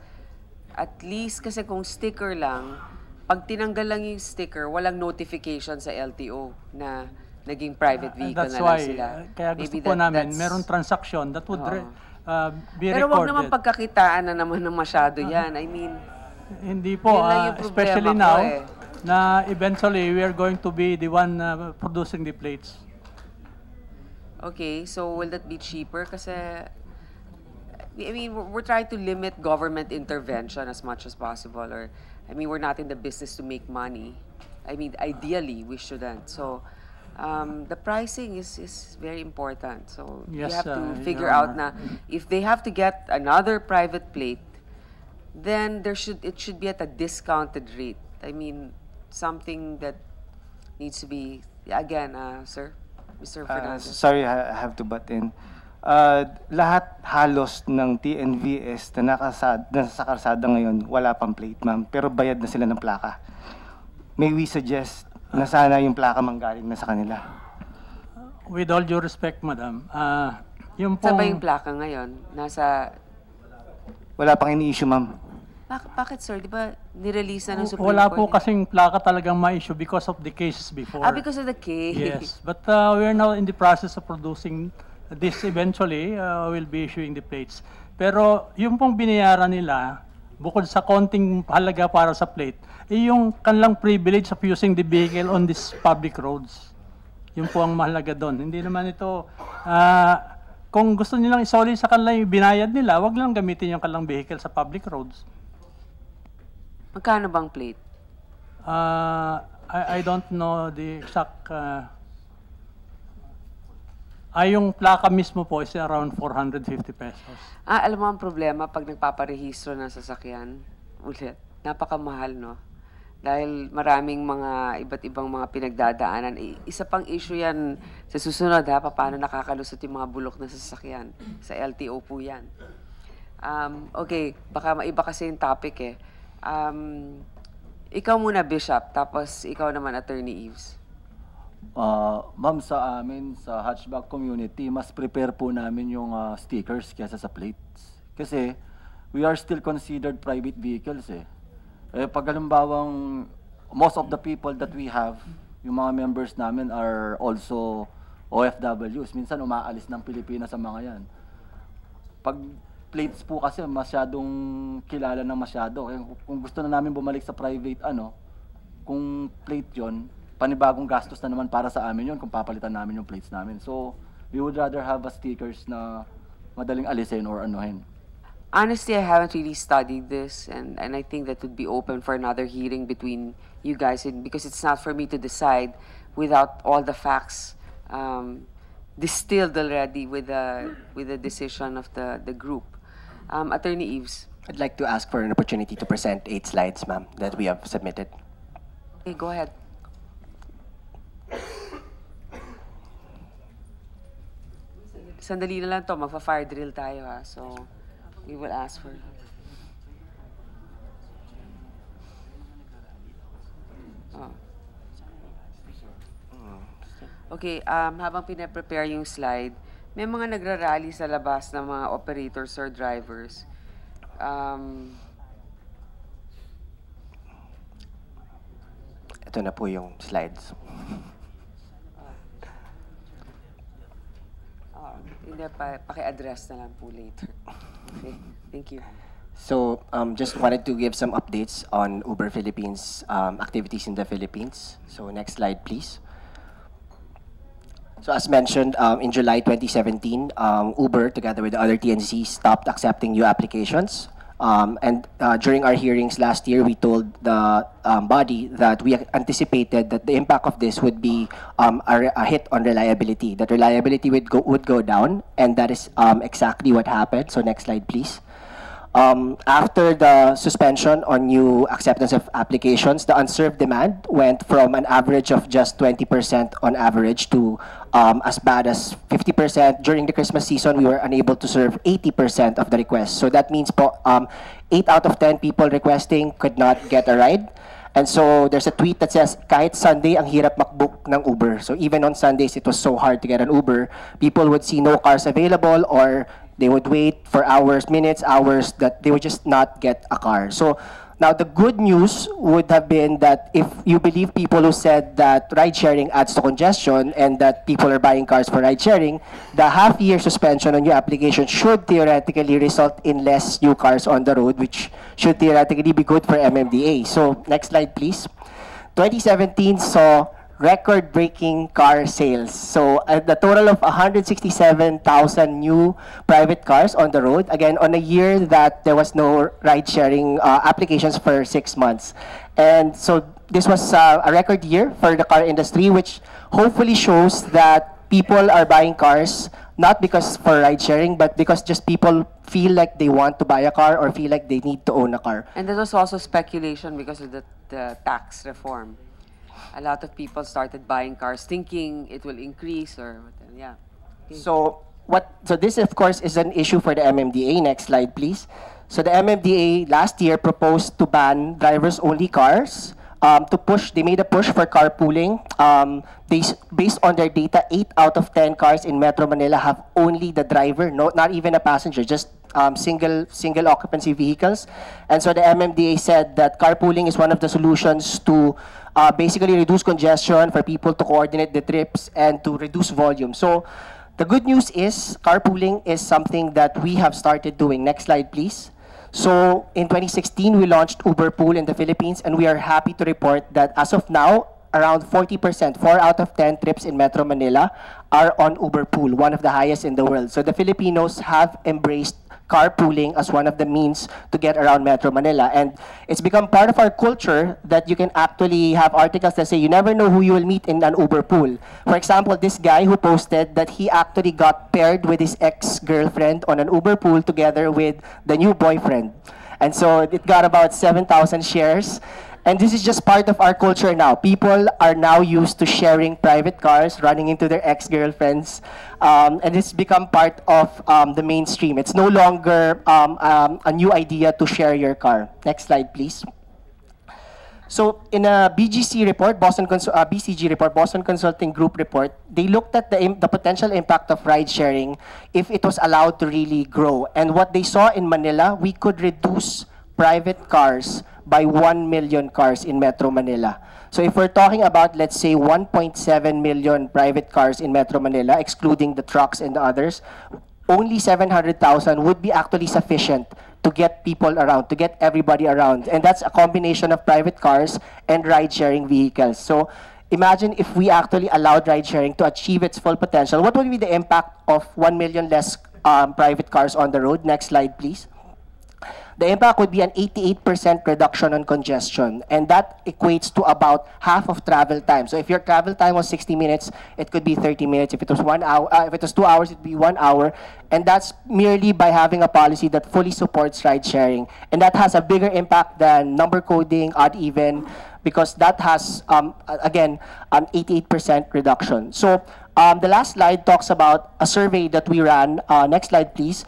at least kasi kung sticker lang, pag tinanggal lang yung sticker, walang notification sa LTO na naging private vehicle That's na why, lang sila. kaya gusto Maybe po namin, that's- meron transaction that would be Pero wag naman recorded. pagkakitaan na naman ng masyado yan. I mean, Hindi po, Yun lang yung problema especially ko now, eh. na eventually we are going to be the one producing the plates. okay, so will that be cheaper? Kasi, I mean, we're trying to limit government intervention as much as possible. Or, I mean, we're not in the business to make money. I mean, ideally, we shouldn't. So, the pricing is very important. So, you Yes, have to Your figure out Honor. na if they have to get another private plate, then it should be at a discounted rate. I mean, something that needs to be, again, sir, Mr. Fernandez. Sorry, I have to butt in. Lahat halos ng TNVS na nasa kalsada ngayon, wala pang plate, ma'am. Pero bayad na sila ng plaka. May we suggest na sana yung plaka manggaling na sa kanila? With all due respect, madam, yung Saan pong... ba yung plaka ngayon? Nasa, Wala pang ini-issue, ma'am. bakit sir? Di ba nirelease na ng Supreme Wala Court? po kasing plaka talagang ma-issue because of the cases before. Because of the case. Yes, but we are now in the process of producing this eventually. We'll be issuing the plates. Pero yung pong binayaran nila, bukod sa konting halaga para sa plate, yung kanilang privilege of using the vehicle on these public roads. Yun po ang mahalaga doon. Hindi naman ito, kung gusto nilang isoli sa kanila yung binayad nila, wag lang gamitin yung kanilang vehicle sa public roads. Magkano bang plate? I don't know the exact... yung plaka mismo po is around 450 pesos. Alam mo ang problema pag nagpaparehistro ng sasakyan, ulit, napakamahal, no? Dahil maraming mga iba't ibang mga pinagdadaanan. Isa pang issue yan sa susunod, paano nakakalusot yung mga bulok na sasakyan. Sa LTO po yan. Okay, baka maiba kasi yung topic ikaw muna, Bishop, tapos ikaw naman, Attorney Eves. Ma'am, sa amin, sa hatchback community, mas prepare po namin yung stickers kaysa sa plates. Kasi we are still considered private vehicles pag halimbawang most of the people that we have, yung mga members namin are also OFWs. Minsan umaalis ng Pilipinas sa mga yan. Pag plates po kasi masyadong kilala ng masyado. Kung gusto na namin bumalik sa private kung plate yon, panibagong gastos na naman para sa amin yun kung papalitan namin yung plates namin. So, we would rather have stickers na madaling alisin or anuhin. Honestly, I haven't really studied this, and I think that would be open for another hearing between you guys, because it's not for me to decide without all the facts distilled already with the decision of the group. Attorney Eves. I'd like to ask for an opportunity to present 8 slides, ma'am, that we have submitted. Okay, go ahead. Sandali na lang to, magpa-fire drill tayo so we will ask for... Okay, habang pinaprepare yung slide, may mga nagrarally sa labas ng mga operators or drivers. Ito na po yung slides. Hindi, paki-address na lang po later. Okay, thank you. So, just wanted to give some updates on Uber Philippines activities in the Philippines. So, next slide, please. So, as mentioned, in July 2017, Uber, together with the other TNCs, stopped accepting new applications. During our hearings last year, we told the body that we anticipated that the impact of this would be a hit on reliability, that reliability would go down, and that is exactly what happened. So next slide, please. After the suspension on new acceptance of applications, the unserved demand went from an average of just 20% on average to as bad as 50%. During the Christmas season, we were unable to serve 80% of the requests. So that means 8 out of 10 people requesting could not get a ride. And so there's a tweet that says, kahit Sunday, ang hirap makbook ng Uber. So even on Sundays, it was so hard to get an Uber. People would see no cars available, or they would wait for hours, minutes, hours, that they would just not get a car. So now the good news would have been that if you believe people who said that ride-sharing adds to congestion and that people are buying cars for ride-sharing, the half-year suspension on new application should theoretically result in less new cars on the road, which should theoretically be good for MMDA. So next slide, please. 2017 saw record-breaking car sales. So the total of 167,000 new private cars on the road, again, on a year that there was no ride-sharing applications for 6 months. And so this was a record year for the car industry, which hopefully shows that people are buying cars not because for ride-sharing, but because just people feel like they want to buy a car or feel like they need to own a car. And there was also speculation because of the tax reform. A lot of people started buying cars thinking it will increase or whatever. Yeah. Okay. So this of course is an issue for the MMDA. Next slide, please. So the MMDA last year proposed to ban drivers-only cars. They made a push for carpooling. Based on their data, 8 out of 10 cars in Metro Manila have only the driver, not even a passenger, just single occupancy vehicles. And so the MMDA said that carpooling is one of the solutions to basically reduce congestion, for people to coordinate the trips, and to reduce volume. So the good news is carpooling is something that we have started doing. Next slide, please. So in 2016, we launched Uber Pool in the Philippines, and we are happy to report that as of now, around 40%, 4 out of 10 trips in Metro Manila are on Uber Pool, one of the highest in the world. So the Filipinos have embraced carpooling as one of the means to get around Metro Manila. And it's become part of our culture that you can actually have articles that say you never know who you will meet in an Uber pool. For example, this guy who posted that he actually got paired with his ex-girlfriend on an Uber pool together with the new boyfriend. And so it got about 7,000 shares. And this is just part of our culture now. People are now used to sharing private cars, running into their ex-girlfriends, and it's become part of the mainstream. It's no longer a new idea to share your car. Next slide, please. So in a BGC report, BCG report, Boston Consulting Group report, they looked at the potential impact of ride-sharing if it was allowed to really grow. And what they saw in Manila, we could reduce private cars by 1 million cars in Metro Manila. So if we're talking about, let's say, 1.7 million private cars in Metro Manila, excluding the trucks and the others, only 700,000 would be actually sufficient to get people around, to get everybody around. And that's a combination of private cars and ride-sharing vehicles. So imagine if we actually allowed ride-sharing to achieve its full potential, what would be the impact of 1 million less private cars on the road? Next slide, please. The impact would be an 88% reduction on congestion, and that equates to about half of travel time. So if your travel time was 60 minutes, it could be 30 minutes. If it was 1 hour, if it was 2 hours, it'd be 1 hour. And that's merely by having a policy that fully supports ride sharing. And that has a bigger impact than number coding, odd even, because that has, again, an 88% reduction. So the last slide talks about a survey that we ran. Next slide, please.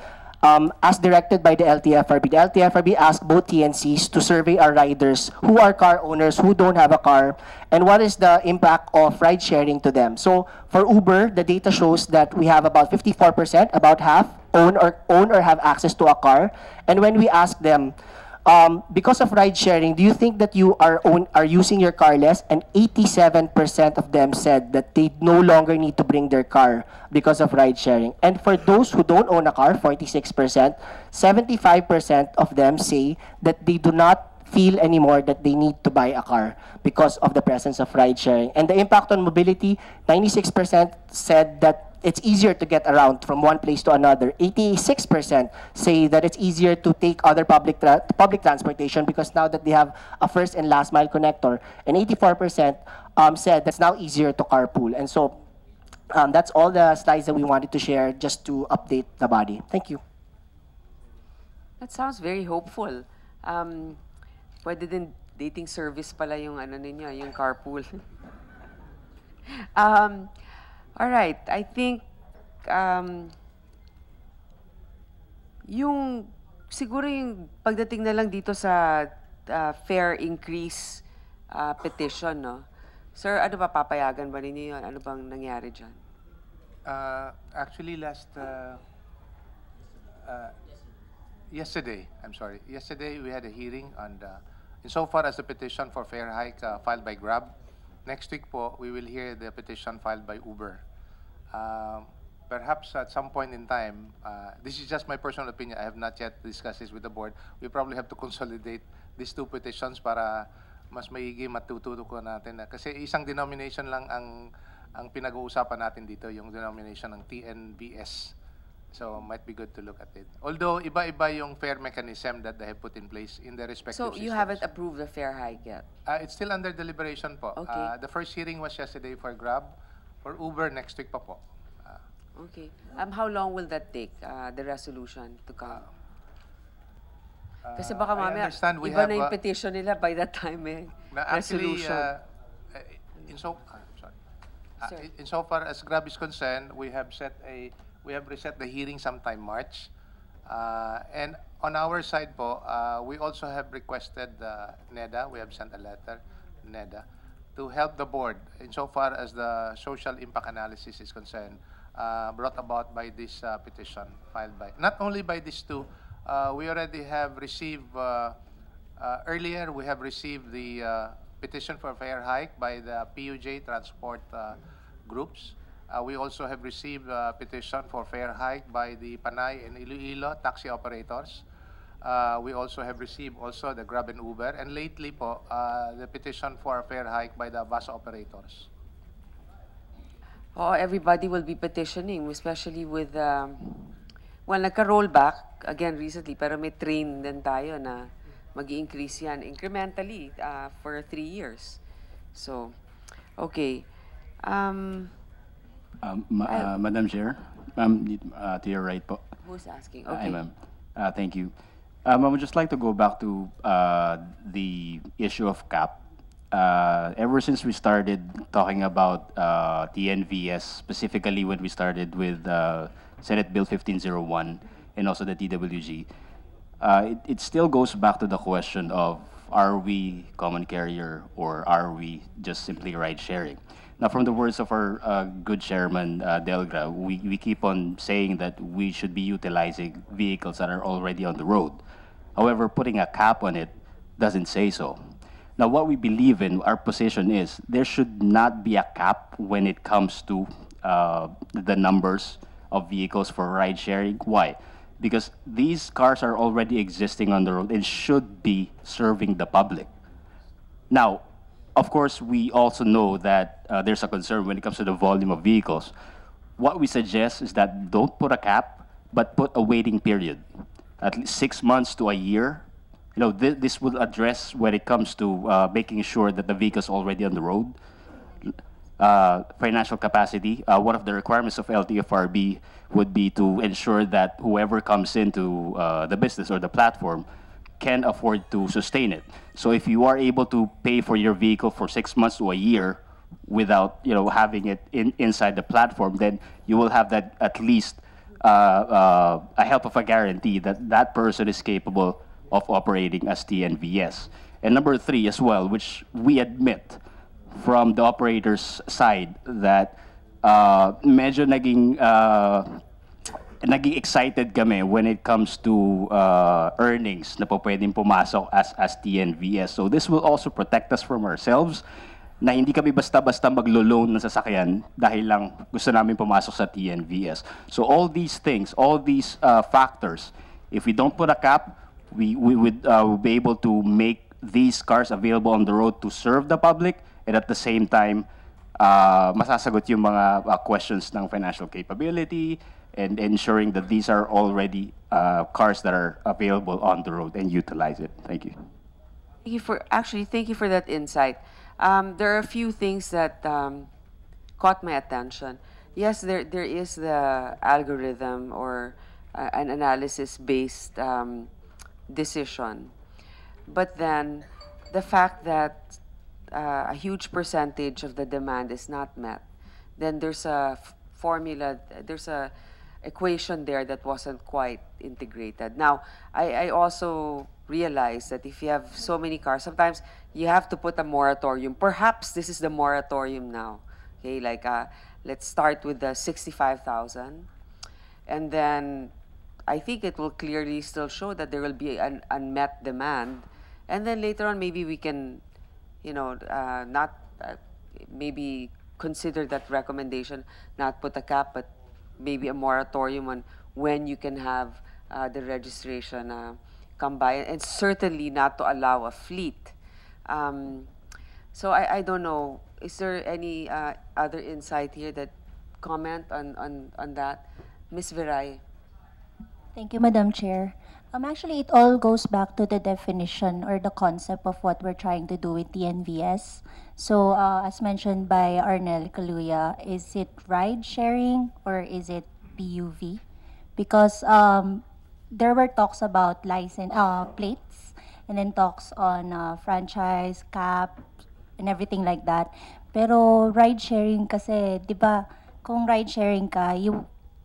As directed by the LTFRB. The LTFRB asked both TNCs to survey our riders who are car owners, who don't have a car, and what is the impact of ride sharing to them. So for Uber, the data shows that we have about 54%, about half, own or have access to a car. And when we ask them, because of ride sharing, do you think that you are using your car less? And 87% of them said that they no longer need to bring their car because of ride sharing. And for those who don't own a car, 46%, 75% of them say that they do not feel anymore that they need to buy a car because of the presence of ride sharing. And the impact on mobility, 96% said that it's easier to get around from one place to another. 86% say that it's easier to take other public transportation because now that they have a first and last mile connector. And 84% said that's now easier to carpool. And so that's all the slides that we wanted to share just to update the body. Thank you. That sounds very hopeful. Pwede din dating service pala yung ano ninyo, yung carpool. All right, I think yung siguro yung pagdating na lang dito sa fare increase petition, no? Sir, ano ba, papayagan ba ninyo yun? Ano bang nangyari dyan? Actually, yesterday we had a hearing on insofar as the petition for fare hike filed by Grab. Next week po, we will hear the petition filed by Uber. Perhaps at some point in time, this is just my personal opinion, I have not yet discussed this with the board, we probably have to consolidate these two petitions para mas maigi matututo natin. Kasi isang denomination lang ang pinag-uusapan natin dito, yung denomination ng TNVS. So, might be good to look at it. Although, iba-iba yung fare mechanism that they have put in place in the respective So, you systems. haven't approved the fare hike yet? It's still under deliberation po. Okay. The first hearing was yesterday for Grab. For Uber, next week pa po. Okay. How long will that take, the resolution to come? Kasi baka I mamaya, understand we iba have, na yung petition nila by that time Actually, resolution. Sorry. Insofar as Grab is concerned, we have reset the hearing sometime March. And on our side po, we also have requested NEDA, we have sent a letter, NEDA, to help the board insofar as the social impact analysis is concerned, brought about by this petition filed by, not only by these two, we already have received, earlier we have received the petition for fare hike by the PUJ transport groups. We also have received a petition for fare hike by the Panay and Iloilo taxi operators. We also have received the Grab and Uber. And lately po, the petition for fare hike by the bus operators. Oh, everybody will be petitioning, especially with, well, nagka-rollback, again, recently, pero may train din tayo na mag-i-increase yan incrementally for 3 years. So, okay. Madam Chair, ma'am, to your right po. Who's asking? Hi, Okay. ma'am. Thank you. I would just like to go back to the issue of cap. Ever since we started talking about TNVS, specifically when we started with Senate Bill 1501 and also the TWG, it still goes back to the question of, are we common carrier or are we just simply ride sharing? Now, from the words of our good chairman, Delgra, we keep on saying that we should be utilizing vehicles that are already on the road. However, putting a cap on it doesn't say so. Now, what we believe in, our position is, there should not be a cap when it comes to the numbers of vehicles for ride sharing. Why? Because these cars are already existing on the road and should be serving the public. Now, of course, we also know that there's a concern when it comes to the volume of vehicles. What we suggest is that don't put a cap, but put a waiting period, at least 6 months to a year. You know, this will address when it comes to making sure that the vehicle's already on the road. Financial capacity, one of the requirements of LTFRB would be to ensure that whoever comes into the business or the platform can afford to sustain it. So if you are able to pay for your vehicle for 6 months to a year without, you know, having it inside the platform, then you will have that at least a help of a guarantee that that person is capable of operating as TNVS. And number 3 as well, which we admit from the operator's side that medyo naging naging excited kami when it comes to earnings na po pwedeng pumasok as TNVS. So this will also protect us from ourselves na hindi kami basta-basta maglo-loan ng sasakyan dahil lang gusto namin pumasok sa TNVS. So all these things, all these factors, if we don't put a cap, we would be able to make these cars available on the road to serve the public, and at the same time, masasagot yung mga questions ng financial capability and ensuring that these are already cars that are available on the road and utilize it. Thank you. Thank you for that insight. There are a few things that caught my attention. Yes, there is the algorithm or an analysis-based decision. But then, the fact that a huge percentage of the demand is not met, then there's a formula, there's a equation there that wasn't quite integrated. Now, I also realize that if you have so many cars, sometimes you have to put a moratorium. Perhaps this is the moratorium now. Okay, like let's start with the 65,000, and then I think it will clearly still show that there will be an unmet demand, and then later on maybe we can, you know, not maybe consider that recommendation, not put a cap, but maybe a moratorium on when you can have the registration come by, and certainly not to allow a fleet. So I don't know. Is there any other insight here that comment on that? Ms. Viray. Thank you, Madam Chair. Actually, it all goes back to the definition or the concept of what we're trying to do with TNVS. So, as mentioned by Arnel Kaluya, is it ride sharing or is it PUV? Because there were talks about license plates, and then talks on franchise, cap, and everything like that. Pero ride sharing kasi, di ba, kung ride sharing ka,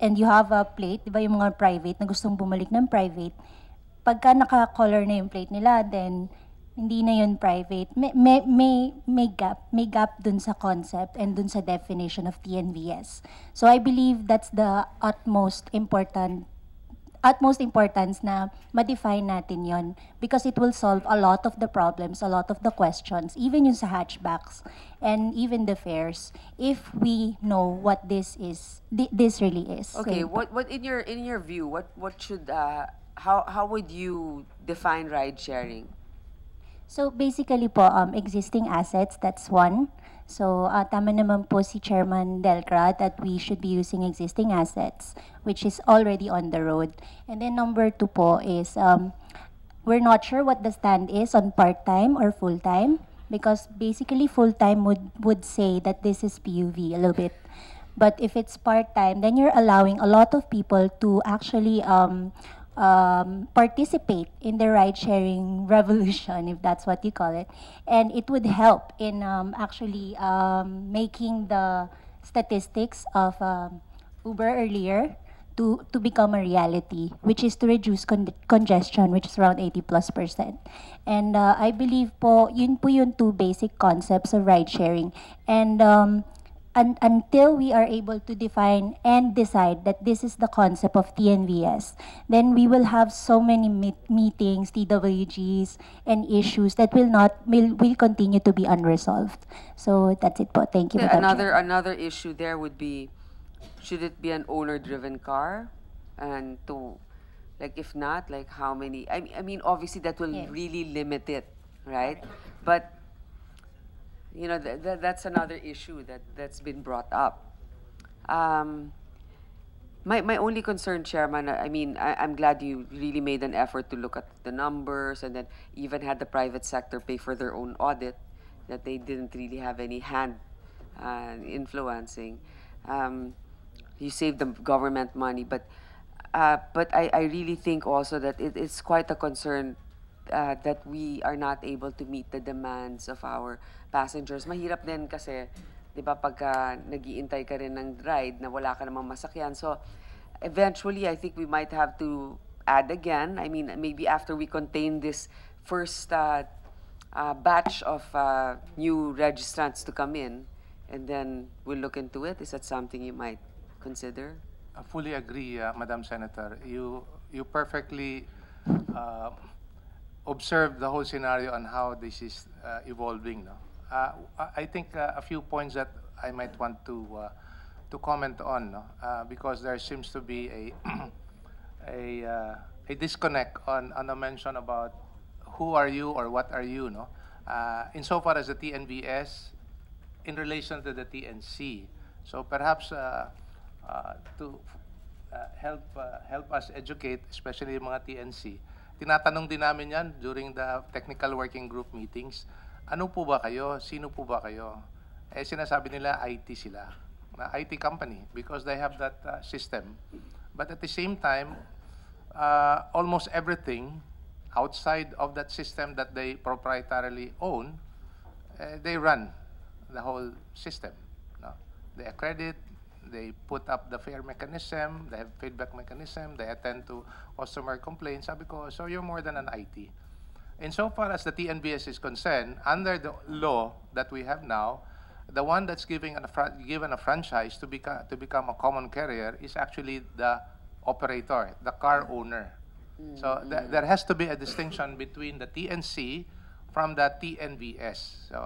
and you have a plate, di ba yung mga private na gustong bumalik ng private, pagka naka-color na yung plate nila, then hindi na yun private. May gap dun sa concept and dun sa definition of TNVS. So I believe that's the utmost importance na ma-define natin yon, because it will solve a lot of the problems, a lot of the questions, even yung sa hatchbacks and even the fares, if we know what this really is. Okay, So, what in your view, what should how would you define ride sharing? So basically po, existing assets, that's one. So tama naman po si Chairman Delcra that we should be using existing assets, which is already on the road. And then number two po is, we're not sure what the stand is on part-time or full-time, because basically full-time would say that this is PUV a little bit. But if it's part-time, then you're allowing a lot of people to actually participate in the ride-sharing revolution, if that's what you call it. And it would help in actually making the statistics of Uber earlier to become a reality, which is to reduce congestion, which is around 80+%. And I believe po, yun po yung two basic concepts of ride-sharing. And until we are able to define and decide that this is the concept of TNVS, then we will have so many meetings, TWGs, and issues that will continue to be unresolved. So that's it po. Thank you, Madam Chair. Another issue there would be, should it be an owner-driven car? And to, like, if not, like how many? I mean, obviously that will Yes. really limit it, right? But you know, that's another issue that's been brought up. My only concern, Chairman, I mean, I'm glad you really made an effort to look at the numbers and then even had the private sector pay for their own audit, that they didn't really have any hand influencing. You saved the government money, but I really think also that it's quite a concern that we are not able to meet the demands of our passengers. Mahirap din kasi, di ba, pagka nag-iintay ka rin ng ride na wala ka namang masakyan. So, eventually, I think we might have to add again. I mean, maybe after we contain this first batch of new registrants to come in, and then we'll look into it. Is that something you might consider? fully agree, Madam Senator. You perfectly observed the whole scenario on how this is evolving. No? I think a few points that I might want to comment on, no? Because there seems to be a disconnect on the mention about who are you or what are you, no? Insofar as the TNVS in relation to the TNC. So perhaps to help us educate, especially yung mga TNC, tinatanong din namin yan during the technical working group meetings, ano po ba kayo? Sino po ba kayo? Eh sinasabi nila IT sila, na IT company, because they have that system. But at the same time, almost everything outside of that system that they proprietarily own, they run the whole system. No? They accredit, they put up the fare mechanism, they have feedback mechanism, they attend to customer complaints. Sabi ko, so you're more than an IT. Insofar as the TNVS is concerned, under the law that we have now, the one that's given a franchise to become a common carrier is actually the operator, the car owner. So there has to be a distinction between the TNC from the TNVS. So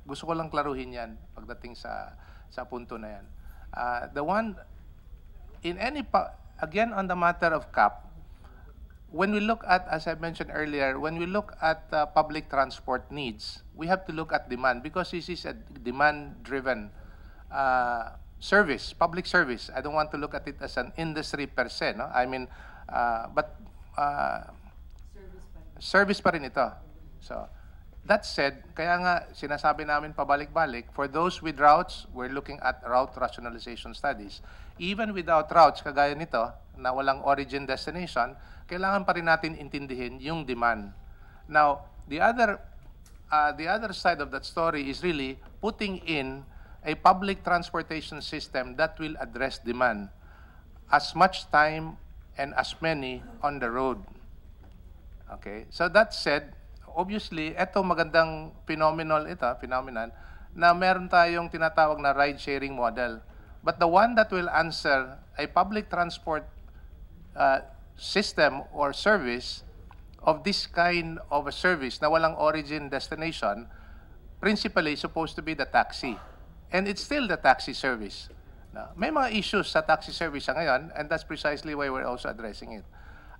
gusto ko lang klaruhin yan pagdating sa punto na yan. The one, again on the matter of cap, when we look at, as I mentioned earlier, when we look at public transport needs, we have to look at demand because this is a demand-driven service, public service. I don't want to look at it as an industry per se, no? I mean, service pa rin ito. So, that said, kaya nga sinasabi namin pabalik-balik, for those with routes, we're looking at route rationalization studies. Even without routes, kagaya nito, na walang origin destination, kailangan pa rin natin intindihin yung demand. Now, the other side of that story is really putting in a public transportation system that will address demand. As much time and as many on the road. Okay? So that said, obviously, ito magandang phenomenon na meron tayong tinatawag na ride-sharing model. But the one that will answer a public transport system or service of this kind of a service na walang origin destination, principally supposed to be the taxi. And it's still the taxi service. May mga issues sa taxi service ngayon, and that's precisely why we're also addressing it.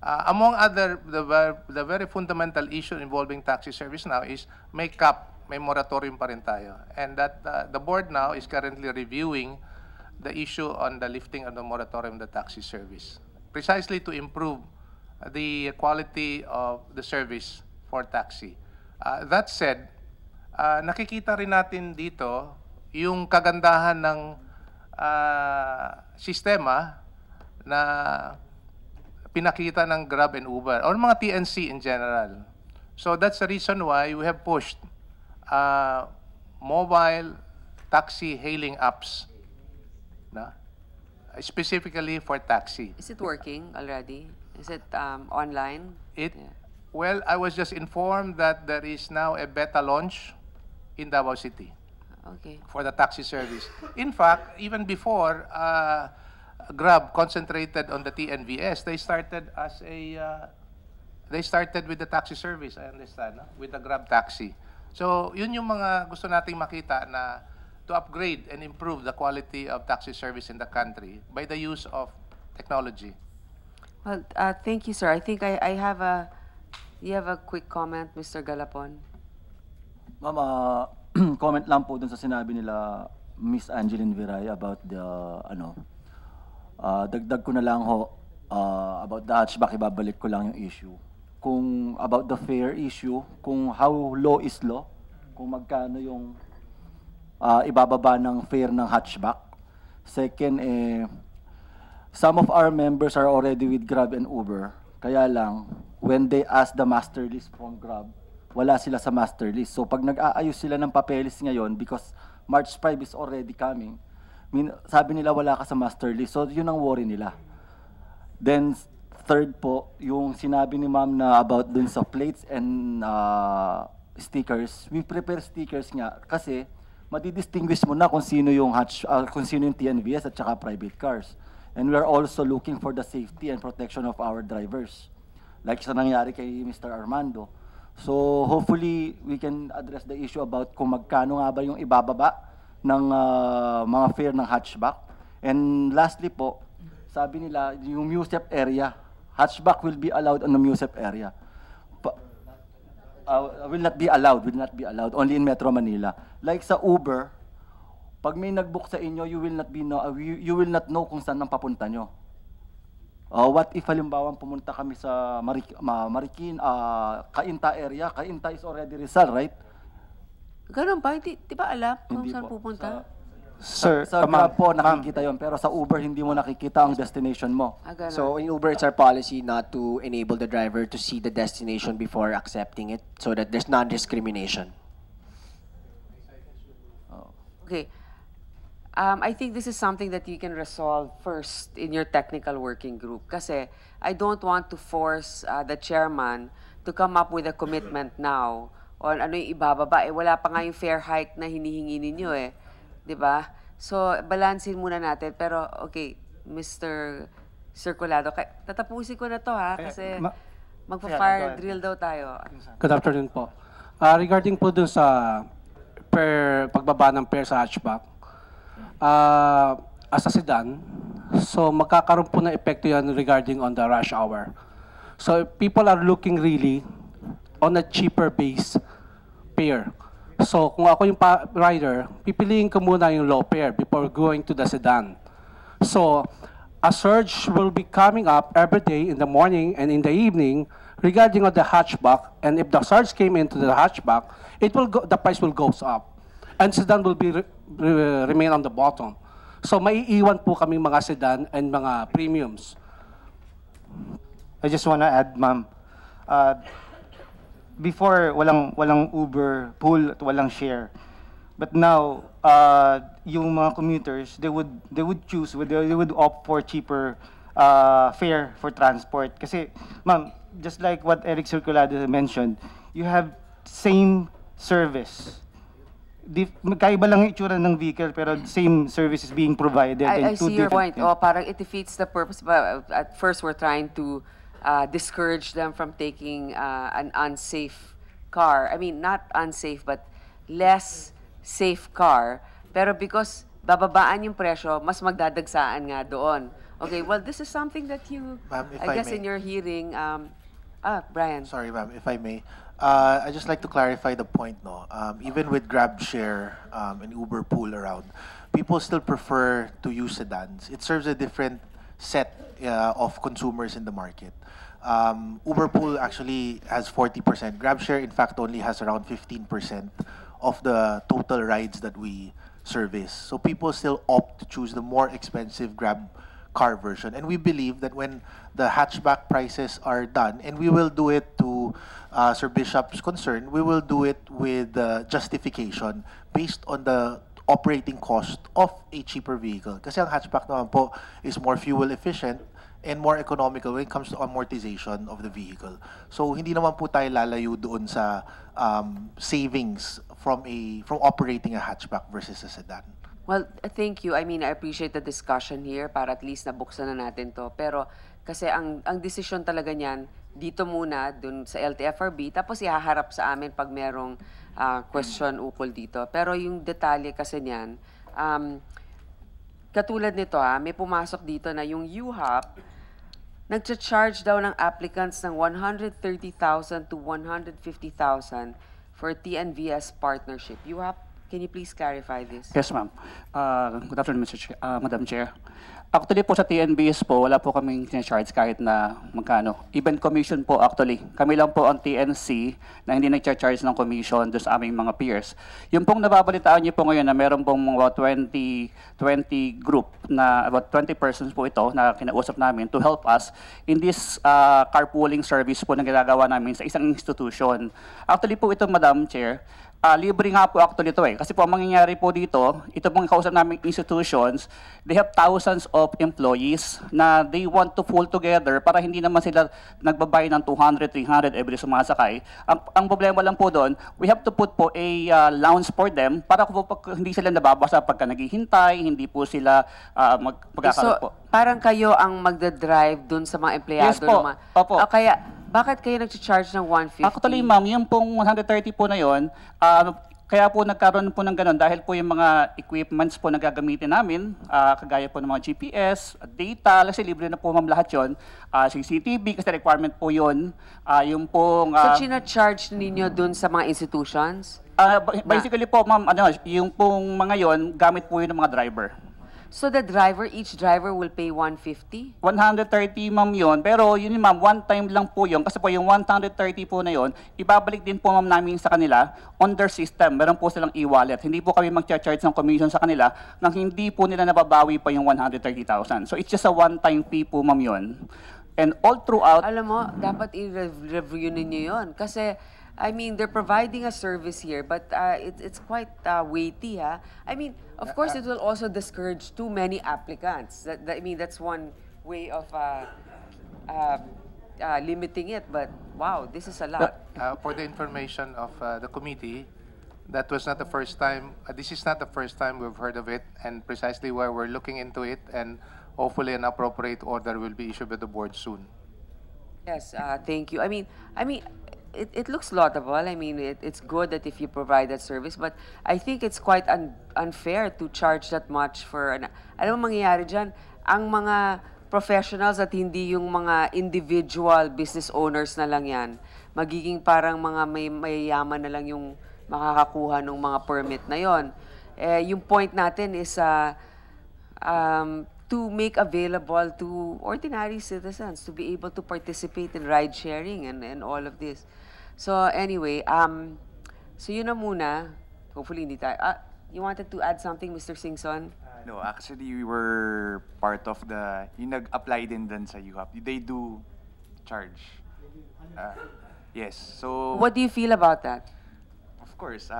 Among other, the very fundamental issue involving taxi service now is may cap, may moratorium pa rin tayo. And that the board now is currently reviewing the issue on the lifting of the moratorium of the taxi service, precisely to improve the quality of the service for taxi. That said, nakikita rin natin dito yung kagandahan ng sistema na pinakita ng Grab and Uber or mga TNC in general. So that's the reason why we have pushed mobile taxi hailing apps, na? Specifically for taxi. Is it working already? Is it online? Well, I was just informed that there is now a beta launch in Davao City. Okay. For the taxi service. In fact, even before Grab concentrated on the TNVS, they started with the taxi service, I understand, no? With the Grab taxi. So, yun yung mga gusto nating makita na to upgrade and improve the quality of taxi service in the country by the use of technology. Well, thank you, sir. I think I have you have a quick comment, Mr. Galapon. Ma'am, comment lang po dun sa sinabi nila Miss Angeline Viray about the dagdag ko na lang ho about the hatchback, ibabalik ko lang yung issue. Kung about the fare issue, kung how low is low, kung magkano yung ibababa ng fare ng hatchback. Second, some of our members are already with Grab and Uber. Kaya lang, when they ask the master list from Grab, wala sila sa master list. So pag nag-aayos sila ng papeles ngayon, because March 5 is already coming, sabi nila wala ka sa master list. So yun ang worry nila. Then third po, yung sinabi ni ma'am na about dun sa plates and stickers. We prepare stickers nga kasi madidistinguish mo na kung sino yung TNVS at saka private cars. And we are also looking for the safety and protection of our drivers. Like sa nangyari kay Mr. Armando. So hopefully we can address the issue about kung magkano nga ba yung ibababa ng mga fare ng hatchback. And lastly po, sabi nila yung MUSEP area, hatchback will be allowed on the MUSEP area. Will not be allowed, only in Metro Manila. Like sa Uber, pag may nag-book sa inyo, you will not know kung saan ang papunta nyo. What if halimbawa pumunta kami sa Marikin, Cainta area? Cainta is already Rizal, right? Ganun ba? Di ba alam kung Hindi saan po. pupunta? Sir, Sa Grab po nakikita yon, pero sa Uber hindi mo nakikita ang destination mo. Ganun. So in Uber, it's our policy not to enable the driver to see the destination before accepting it so that there's non-discrimination. Okay. I think this is something that you can resolve first in your technical working group. Kasi I don't want to force the chairman to come up with a commitment now on ano yung ibababa. Wala pa nga yung fare hike na hinihingi ninyo eh. Diba? So, balansin muna natin. Pero, okay, Mr. Circulado, tatapusin ko na to ha, kasi magpa-fire drill daw tayo. Good afternoon po. Regarding po dun sa pagbaba ng fare sa hatchback, as a sedan, so magkakaroon po ng epekto yan regarding on the rush hour. So, people are looking really on a cheaper base fare. So, kung ako yung rider, pipiliin ko muna yung low fare before going to the sedan. So, a surge will be coming up every day in the morning and in the evening regarding on the hatchback. And if the surge came into the hatchback, the price will go up. And sedan will be remain on the bottom. So, maiiwan po kaming mga sedan and mga premiums. I just want to add, ma'am, before walang Uber pool at walang share. But now yung mga commuters, they would choose, they would opt for cheaper fare for transport. Kasi ma'am, just like what Eric Circulado mentioned, you have same service. Magkaiba lang yung itsura ng vehicle pero same service is being provided. I see your point. Parang it defeats the purpose. But at first, we're trying to discourage them from taking an unsafe car. I mean, not unsafe, but less safe car. Pero because bababaan yung presyo, mas magdadagsaan nga doon. Okay, well, this is something that you, I guess in your hearing, Brian. Sorry, ma'am, if I may. I just like to clarify the point, no. Even with Grab Share and Uber Pool around, people still prefer to use sedans. It serves a different set of consumers in the market. Uber Pool actually has 40%. Grab Share, in fact, only has around 15% of the total rides that we service. So people still opt to choose the more expensive Grab car version. And we believe that when the hatchback prices are done, and we will do it to Sir Bishop's concern, we will do it with justification based on the operating cost of a cheaper vehicle. Kasi ang hatchback naman po is more fuel efficient and more economical when it comes to amortization of the vehicle. So hindi naman po tayo lalayo doon sa savings from operating a hatchback versus a sedan. Well, thank you. I mean, I appreciate the discussion here para at least nabuksan na natin to. Pero kasi ang desisyon talaga niyan, dito muna, dun sa LTFRB, tapos ihaharap sa amin pag merong question ukol dito. Pero yung detalye kasi niyan, katulad nito may pumasok dito na yung UHAP, nagcha-charge daw ng applicants ng 130,000 to 150,000 for TNVS partnership. UHAP, can you please clarify this? Yes, ma'am. Good afternoon, Madam Chair. Actually po sa TNVS po, wala po kaming charge kahit na magkano. Even commission po actually. Kami lang po ang TNC na hindi nag-charge ng commission doon sa aming mga peers. Yung pong nababalitaan niyo po ngayon na meron pong mga 20 group na about 20 persons po ito na kinausap namin to help us in this carpooling service po na ginagawa namin sa isang institution. Actually po ito, Madam Chair, libre nga po actually ito eh. Kasi po ang mangyayari po dito, ito pong kausap namin institutions, they have thousands of employees na they want to pull together para hindi naman sila nagbabayad ng 200, 300 every sumasakay. Ang problema lang po doon, we have to put po a lounge for them para po hindi sila nababasa pagka naghihintay, hindi po sila magkakaroon po. Parang kayo ang magdadrive dun sa mga empleyado? Yes po. Opo. Kaya, bakit kayo nag-charge ng 150? Actually, ma'am, yung pong 130 po na yon, kaya po nagkaroon po ng ganun dahil po yung mga equipments po na gagamitin namin, kagaya po ng mga GPS, data, kasi libre na po ma'am lahat yun, CCTV, kasi requirement po yun, yung pong... So, charge ninyo dun sa mga institutions? Basically po, ma'am, yung pong mga yon, gamit po yun ng mga driver. So the each driver will pay 150? 130 ma'am yun, pero yun ma'am, one time lang po yun. Kasi po yung 130 po na yun, ibabalik din po ma'am namin sa kanila on their system. Meron po silang e-wallet. Hindi po kami mag-charge ng commission sa kanila nang hindi po nila nababawi pa yung 130,000. So it's just a one-time fee po ma'am yun. And all throughout... Alam mo, dapat i-review ninyo yun. Kasi, I mean, they're providing a service here, but it's quite weighty, ha? I mean, of course, it will also discourage too many applicants. I mean, that's one way of limiting it, but wow, this is a lot. For the information of the committee, that was not the first time, this is not the first time we've heard of it, and precisely why we're looking into it, and hopefully an appropriate order will be issued by the board soon. Yes, thank you. I mean, it looks laudable. I mean, it's good that if you provide that service, but I think it's quite unfair to charge that much for... Alam mo mangyayari dyan? Ang mga professionals at hindi yung mga individual business owners na lang yan, magiging parang mga mayayaman na lang yung makakakuha ng mga permit na yon. Yung point natin is to make available to ordinary citizens to be able to participate in ride sharing and all of this. So anyway, so yun na muna. Hopefully hindi tayo. You wanted to add something, Mr. Singson? No, actually we were part of the, yung nag-apply din sa UHAP. They do charge. Yes, so... What do you feel about that? Of course,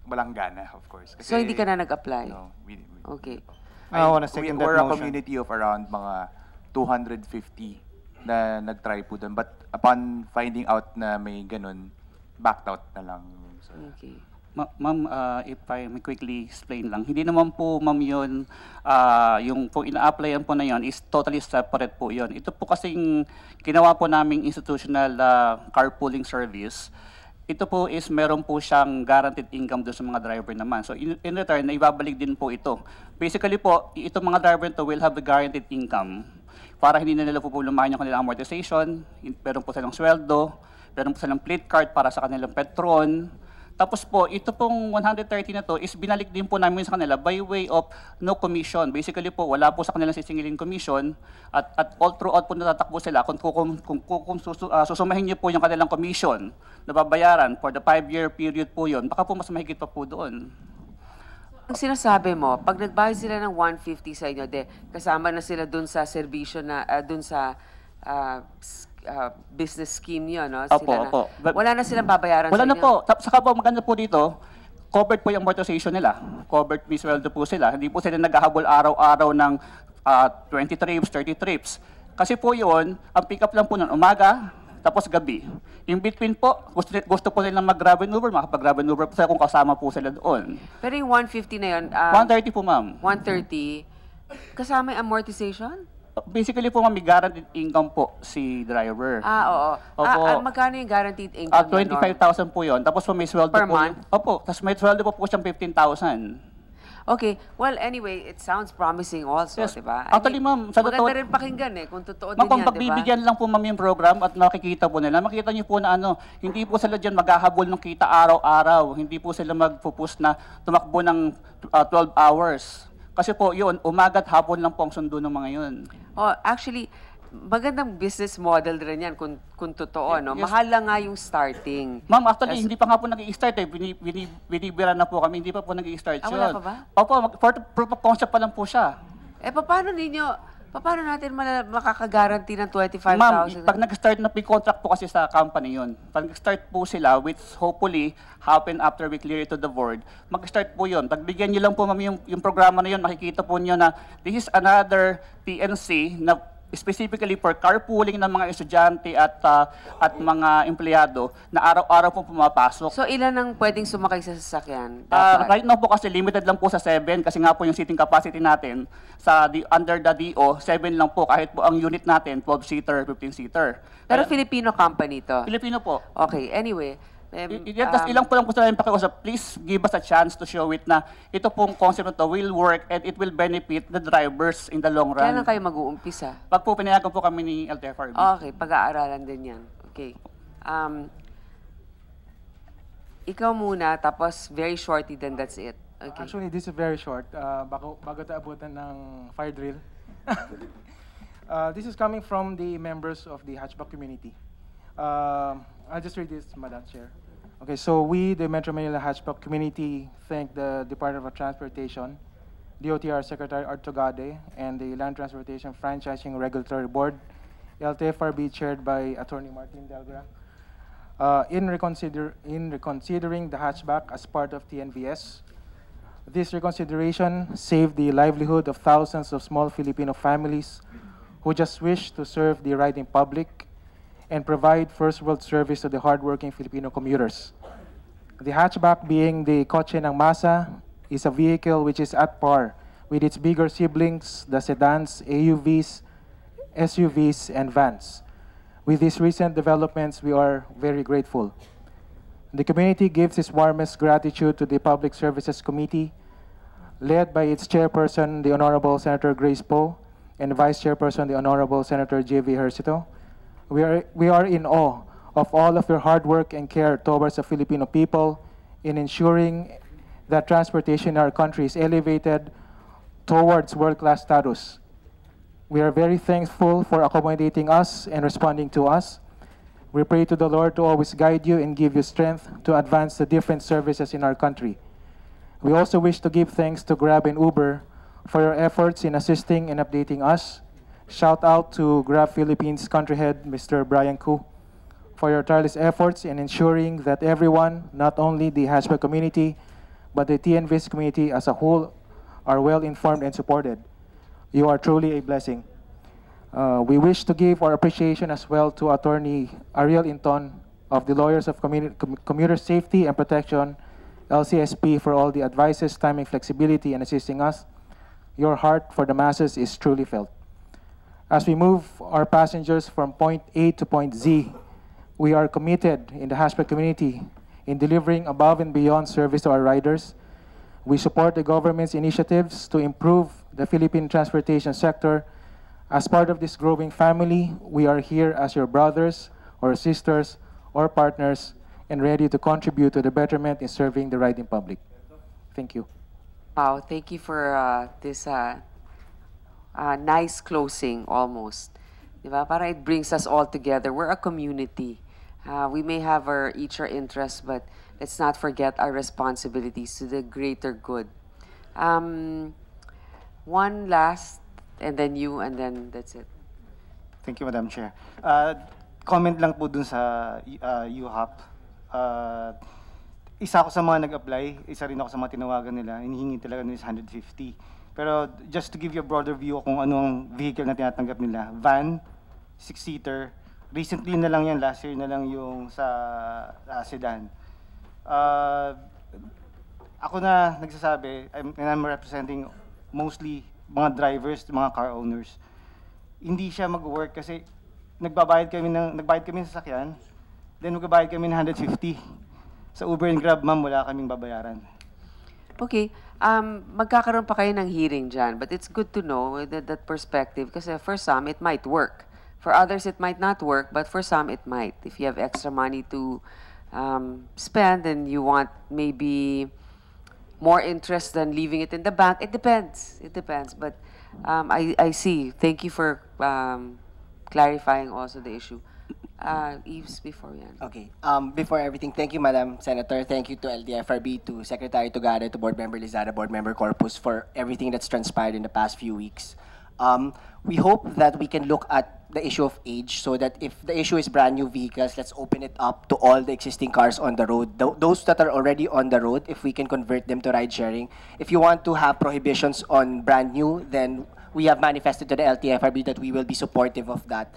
walang gana, of course. Kasi, so hindi ka na nag-apply? No, we okay. We're a community of around mga 250 na nag-try po doon. But upon finding out na may ganun, backed out na lang. So, okay. Ma'am, if I may quickly explain lang, hindi naman po ma'am yun, yung po ina-applyan po na yun is totally separate po yun. Ito po kasing ginawa po naming institutional carpooling service. Ito po is meron po siyang guaranteed income doon sa mga driver naman. So in return, naibabalik din po ito. Basically po, itong mga driver ito will have a guaranteed income para hindi na nila po lumayan yung kanilang amortization, meron po silang sweldo, meron po silang plate card para sa kanilang petron. Tapos po, ito pong 130 na to is binalik din po namin sa kanila by way of no commission. Basically po, wala po sa kanilang sisingilin commission at all throughout po natatakbo sila. Kung susumahin niyo po yung kanilang commission na babayaran for the 5-year period po yun, baka po mas mahigit pa po doon. Ang sinasabi mo, pag nagbayad sila ng 150 sa inyo, kasama na sila dun sa serbisyo na, dun sa business scheme niyo, no? Opo. Wala na silang babayaran wala sa inyo? Wala na po. Saka po, maganda po dito, covered po yung amortization nila. Covered, may sweldo po sila. Hindi po sila naghahabol araw-araw ng 20 trips, 30 trips. Kasi po yun, ang pick up lang po ng umaga, tapos gabi. In between po, gusto po nilang mag-grab and Uber, makapag-grab and Uber po sila kung kasama po sila doon. Pero yung 150 na yun... 130 po, ma'am. 130, kasama yung amortization? Basically po, ma'am, may guaranteed income po si driver. Oo. Opo. Magkano yung guaranteed income? 25,000 po yun. Tapos po may sweldo per po. month? Opo. Tapos may sweldo po siyang 15,000. Okay. Well, anyway, it sounds promising also, Yes. diba? Actually, ma'am, sa maganda totoo... rin pakinggan kung totoo din Ma'am, yan, kung pagbibigyan lang po ma'am yung program at makikita po nila, makita niyo po na hindi po sila dyan maghahabol ng kita araw-araw. Hindi po sila magpupus na tumakbo ng 12 hours. Kasi po yun, umaga at hapon lang po ang sundo ng mga yun. Oh, actually, magandang business model rin yan kung totoo, no? Yes. Mahal lang nga yung starting. Ma'am, actually, hindi pa nga po nag-i-start binibira na po kami, hindi pa po nag-i-start. Wala pa ba? Opo, for proof of concept pa lang po siya. Paano ninyo, Paano natin makakagaranti ng 25,000? Ma'am, pag nag-start na contract po kasi sa company yun, pag nag-start po sila, which hopefully happen after we clear it to the board, mag-start po yun. Pagbigyan nyo lang po, ma'am, yung programa na yun, makikita po nyo na this is another TNC na specifically for carpooling ng mga estudyante at mga empleyado na araw-araw po pumapasok. So ilan ang pwedeng sumakay sa sasakyan? Right now po kasi limited lang po sa 7 kasi nga po yung seating capacity natin sa under the DO, 7 lang po kahit po ang unit natin 12-seater, 15-seater. Pero Filipino company to? Filipino po. Okay, anyway. Ilang po lang po sa namin pakiusap, please give us a chance to show it na ito pong concept na to will work and it will benefit the drivers in the long run. Kailan kayo mag-uumpisa? Pag po pinayagan po kami ni LTFRB. Okay, pag-aaralan din yan. Okay. Ikaw muna, tapos very shorty, then that's it. Okay. Actually, this is very short. Bago tayo abutan ng fire drill. This is coming from the members of the hatchback community. I'll just read this, Madam Chair. Okay, so we, the Metro Manila Hatchback community, thank the Department of Transportation, DOTR Secretary Artogade, and the Land Transportation Franchising Regulatory Board, LTFRB, chaired by Attorney Martin Delgra, in reconsidering the hatchback as part of TNVS. This reconsideration saved the livelihood of thousands of small Filipino families who just wish to serve the riding public and provide first-world service to the hardworking Filipino commuters. The hatchback, being the kotse ng masa, is a vehicle which is at par with its bigger siblings, the sedans, AUVs, SUVs, and vans. With these recent developments, we are very grateful. The community gives its warmest gratitude to the Public Services Committee, led by its chairperson, the Honorable Senator Grace Poe, and Vice Chairperson, the Honorable Senator J.V. Hercito. We are in awe of all of your hard work and care towards the Filipino people in ensuring that transportation in our country is elevated towards world-class status. We are very thankful for accommodating us and responding to us. We pray to the Lord to always guide you and give you strength to advance the different services in our country. We also wish to give thanks to Grab and Uber for your efforts in assisting and updating us. Shout out to Grab Philippines country head, Mr. Brian Koo, for your tireless efforts in ensuring that everyone, not only the hatchback community, but the TNVS community as a whole, are well informed and supported. You are truly a blessing. We wish to give our appreciation as well to Attorney Ariel Inton of the Lawyers of Commuter Safety and Protection, LCSP, for all the advices, timing, flexibility, and assisting us. Your heart for the masses is truly felt. As we move our passengers from point A to point Z, we are committed in the hatchback community in delivering above and beyond service to our riders. We support the government's initiatives to improve the Philippine transportation sector. As part of this growing family, we are here as your brothers or sisters or partners and ready to contribute to the betterment in serving the riding public. Thank you. Wow, thank you for this nice closing almost. Diba? Para it brings us all together. We're a community. We may have each our interests, but let's not forget our responsibilities to the greater good. One last, and then you, and then that's it. Thank you, Madam Chair. Comment lang po dun sa UHAP. Isa ako sa mga nag-apply, isa rin ako sa mga tinawagan nila. Hinihingi talaga nila 150. Pero just to give you a broader view kung ano ang vehicle na tinatanggap nila. Van, 6-seater. Recently na lang yan, last year na lang yung sa sedan. Ako na nagsasabi, I'm representing mostly mga drivers, mga car owners. Hindi siya mag-work kasi nagbayad kami sa sasakyan, then magbabayad kami ng 150. Sa Uber and Grab, ma'am, wala kaming babayaran. Okay. Magkakaroon pa kayo ng hearing dyan, but it's good to know that perspective kasi for some, it might work. For others, it might not work, but for some, it might. If you have extra money to spend and you want maybe more interest than leaving it in the bank, it depends. It depends. But I see. Thank you for clarifying also the issue. Eves, before yan. Okay. Before everything, thank you, Madam Senator. Thank you to LTFRB, to Secretary Tugade, to Board Member Lizada, Board Member Corpus for everything that's transpired in the past few weeks. We hope that we can look at the issue of age, so that if the issue is brand new vehicles, let's open it up to all the existing cars on the road. Those that are already on the road, if we can convert them to ride sharing. If you want to have prohibitions on brand new, then we have manifested to the LTFRB that we will be supportive of that.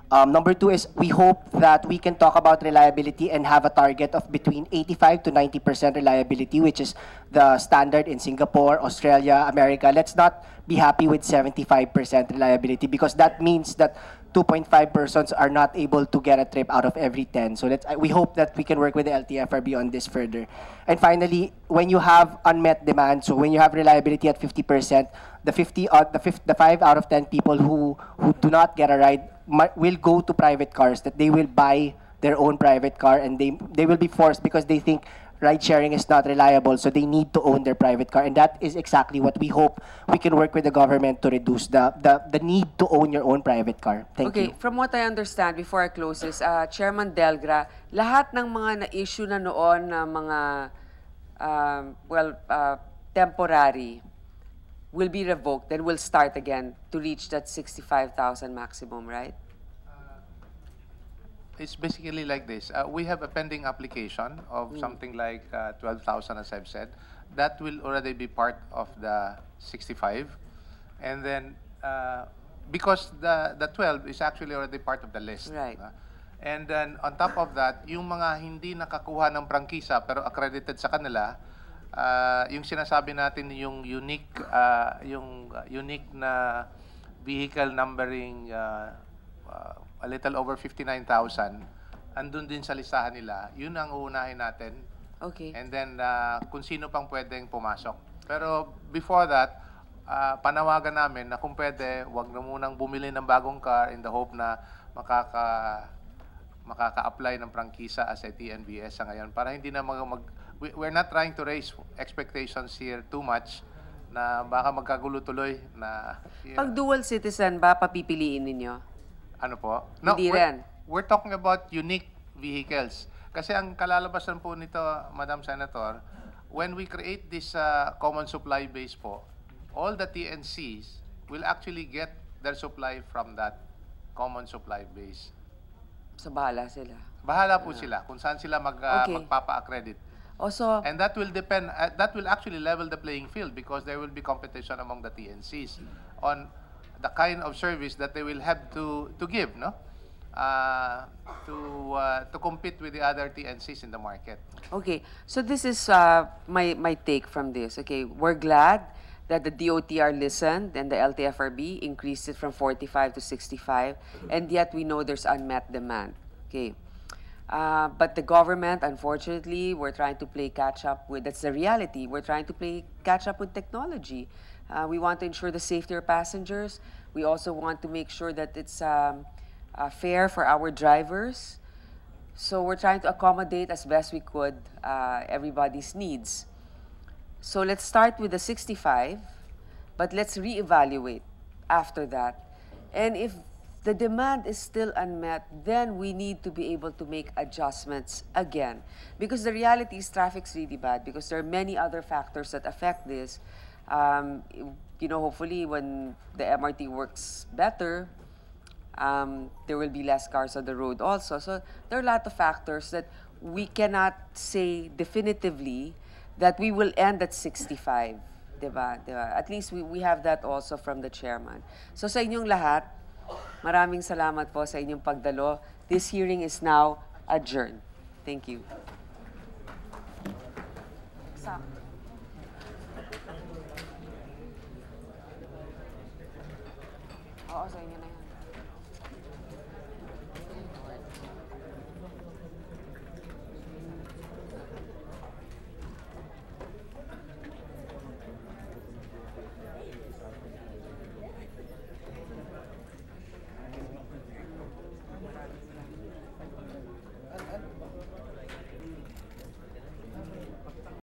Number two is we hope that we can talk about reliability and have a target of between 85 to 90% reliability, which is the standard in Singapore, Australia, America. Let's not be happy with 75% reliability, because that means that 2.5 persons are not able to get a trip out of every 10. So we hope that we can work with the LTFRB on this further. And finally, when you have unmet demand, so when you have reliability at 50%, the 5 out of 10 people who do not get a ride will go to private cars, that they will buy their own private car, and they will be forced because they think ride sharing is not reliable, so they need to own their private car. And that is exactly what we hope we can work with the government to reduce the need to own your own private car. Thank you. Okay, from what I understand, before I close this, Chairman Delgra, lahat ng mga na-issue na noon na mga, temporary will be revoked, then will start again to reach that 65,000 maximum, right? It's basically like this. We have a pending application of something like 12,000, as I've said. That will already be part of the 65. And then, because the 12 is actually already part of the list. Right. And then, on top of that, yung mga hindi nakakuha ng prangkisa pero accredited sa kanila, yung sinasabi natin yung unique na vehicle numbering a little over 59,000, andun din sa listahan nila. Yun ang uunahin natin. Okay. And then kung sino pang pwedeng pumasok. Pero before that, panawagan namin na kung pwede, wag na munang bumili ng bagong car in the hope na makaka-apply ng prangkisa as a TNVS sa ngayon, para hindi na we're not trying to raise expectations here too much na baka magkagulo tuloy na Pag dual citizen ba papipiliin ninyo? ano po? No, Hindi rin. we're talking about unique vehicles. Kasi ang kalalabasan po nito, Madam Senator, when we create this common supply base po, all the TNCs will actually get their supply from that common supply base. So bahala sila. Bahala po sila kung saan sila magpapa-accredit. Also, And that will depend, that will actually level the playing field because there will be competition among the TNCs on the kind of service that they will have to give, no? To compete with the other TNCs in the market. okay, so this is my take from this. Okay, we're glad that the DOTR listened and the LTFRB increased it from 45 to 65, and yet we know there's unmet demand. Okay. But the government, unfortunately, we're trying to play catch up with, that's the reality, we're trying to play catch up with technology. We want to ensure the safety of passengers. We also want to make sure that it's fair for our drivers. So we're trying to accommodate as best we could everybody's needs. So let's start with the 65, but let's reevaluate after that. And if the demand is still unmet, then we need to be able to make adjustments again. Because the reality is traffic's really bad because there are many other factors that affect this. Hopefully when the MRT works better, there will be less cars on the road also. So there are a lot of factors that we cannot say definitively that we will end at 65. Diba? At least we have that also from the chairman. So sa inyong lahat, maraming salamat po sa inyong pagdalo. This hearing is now adjourned. Thank you. Oo, sa inyo na yan.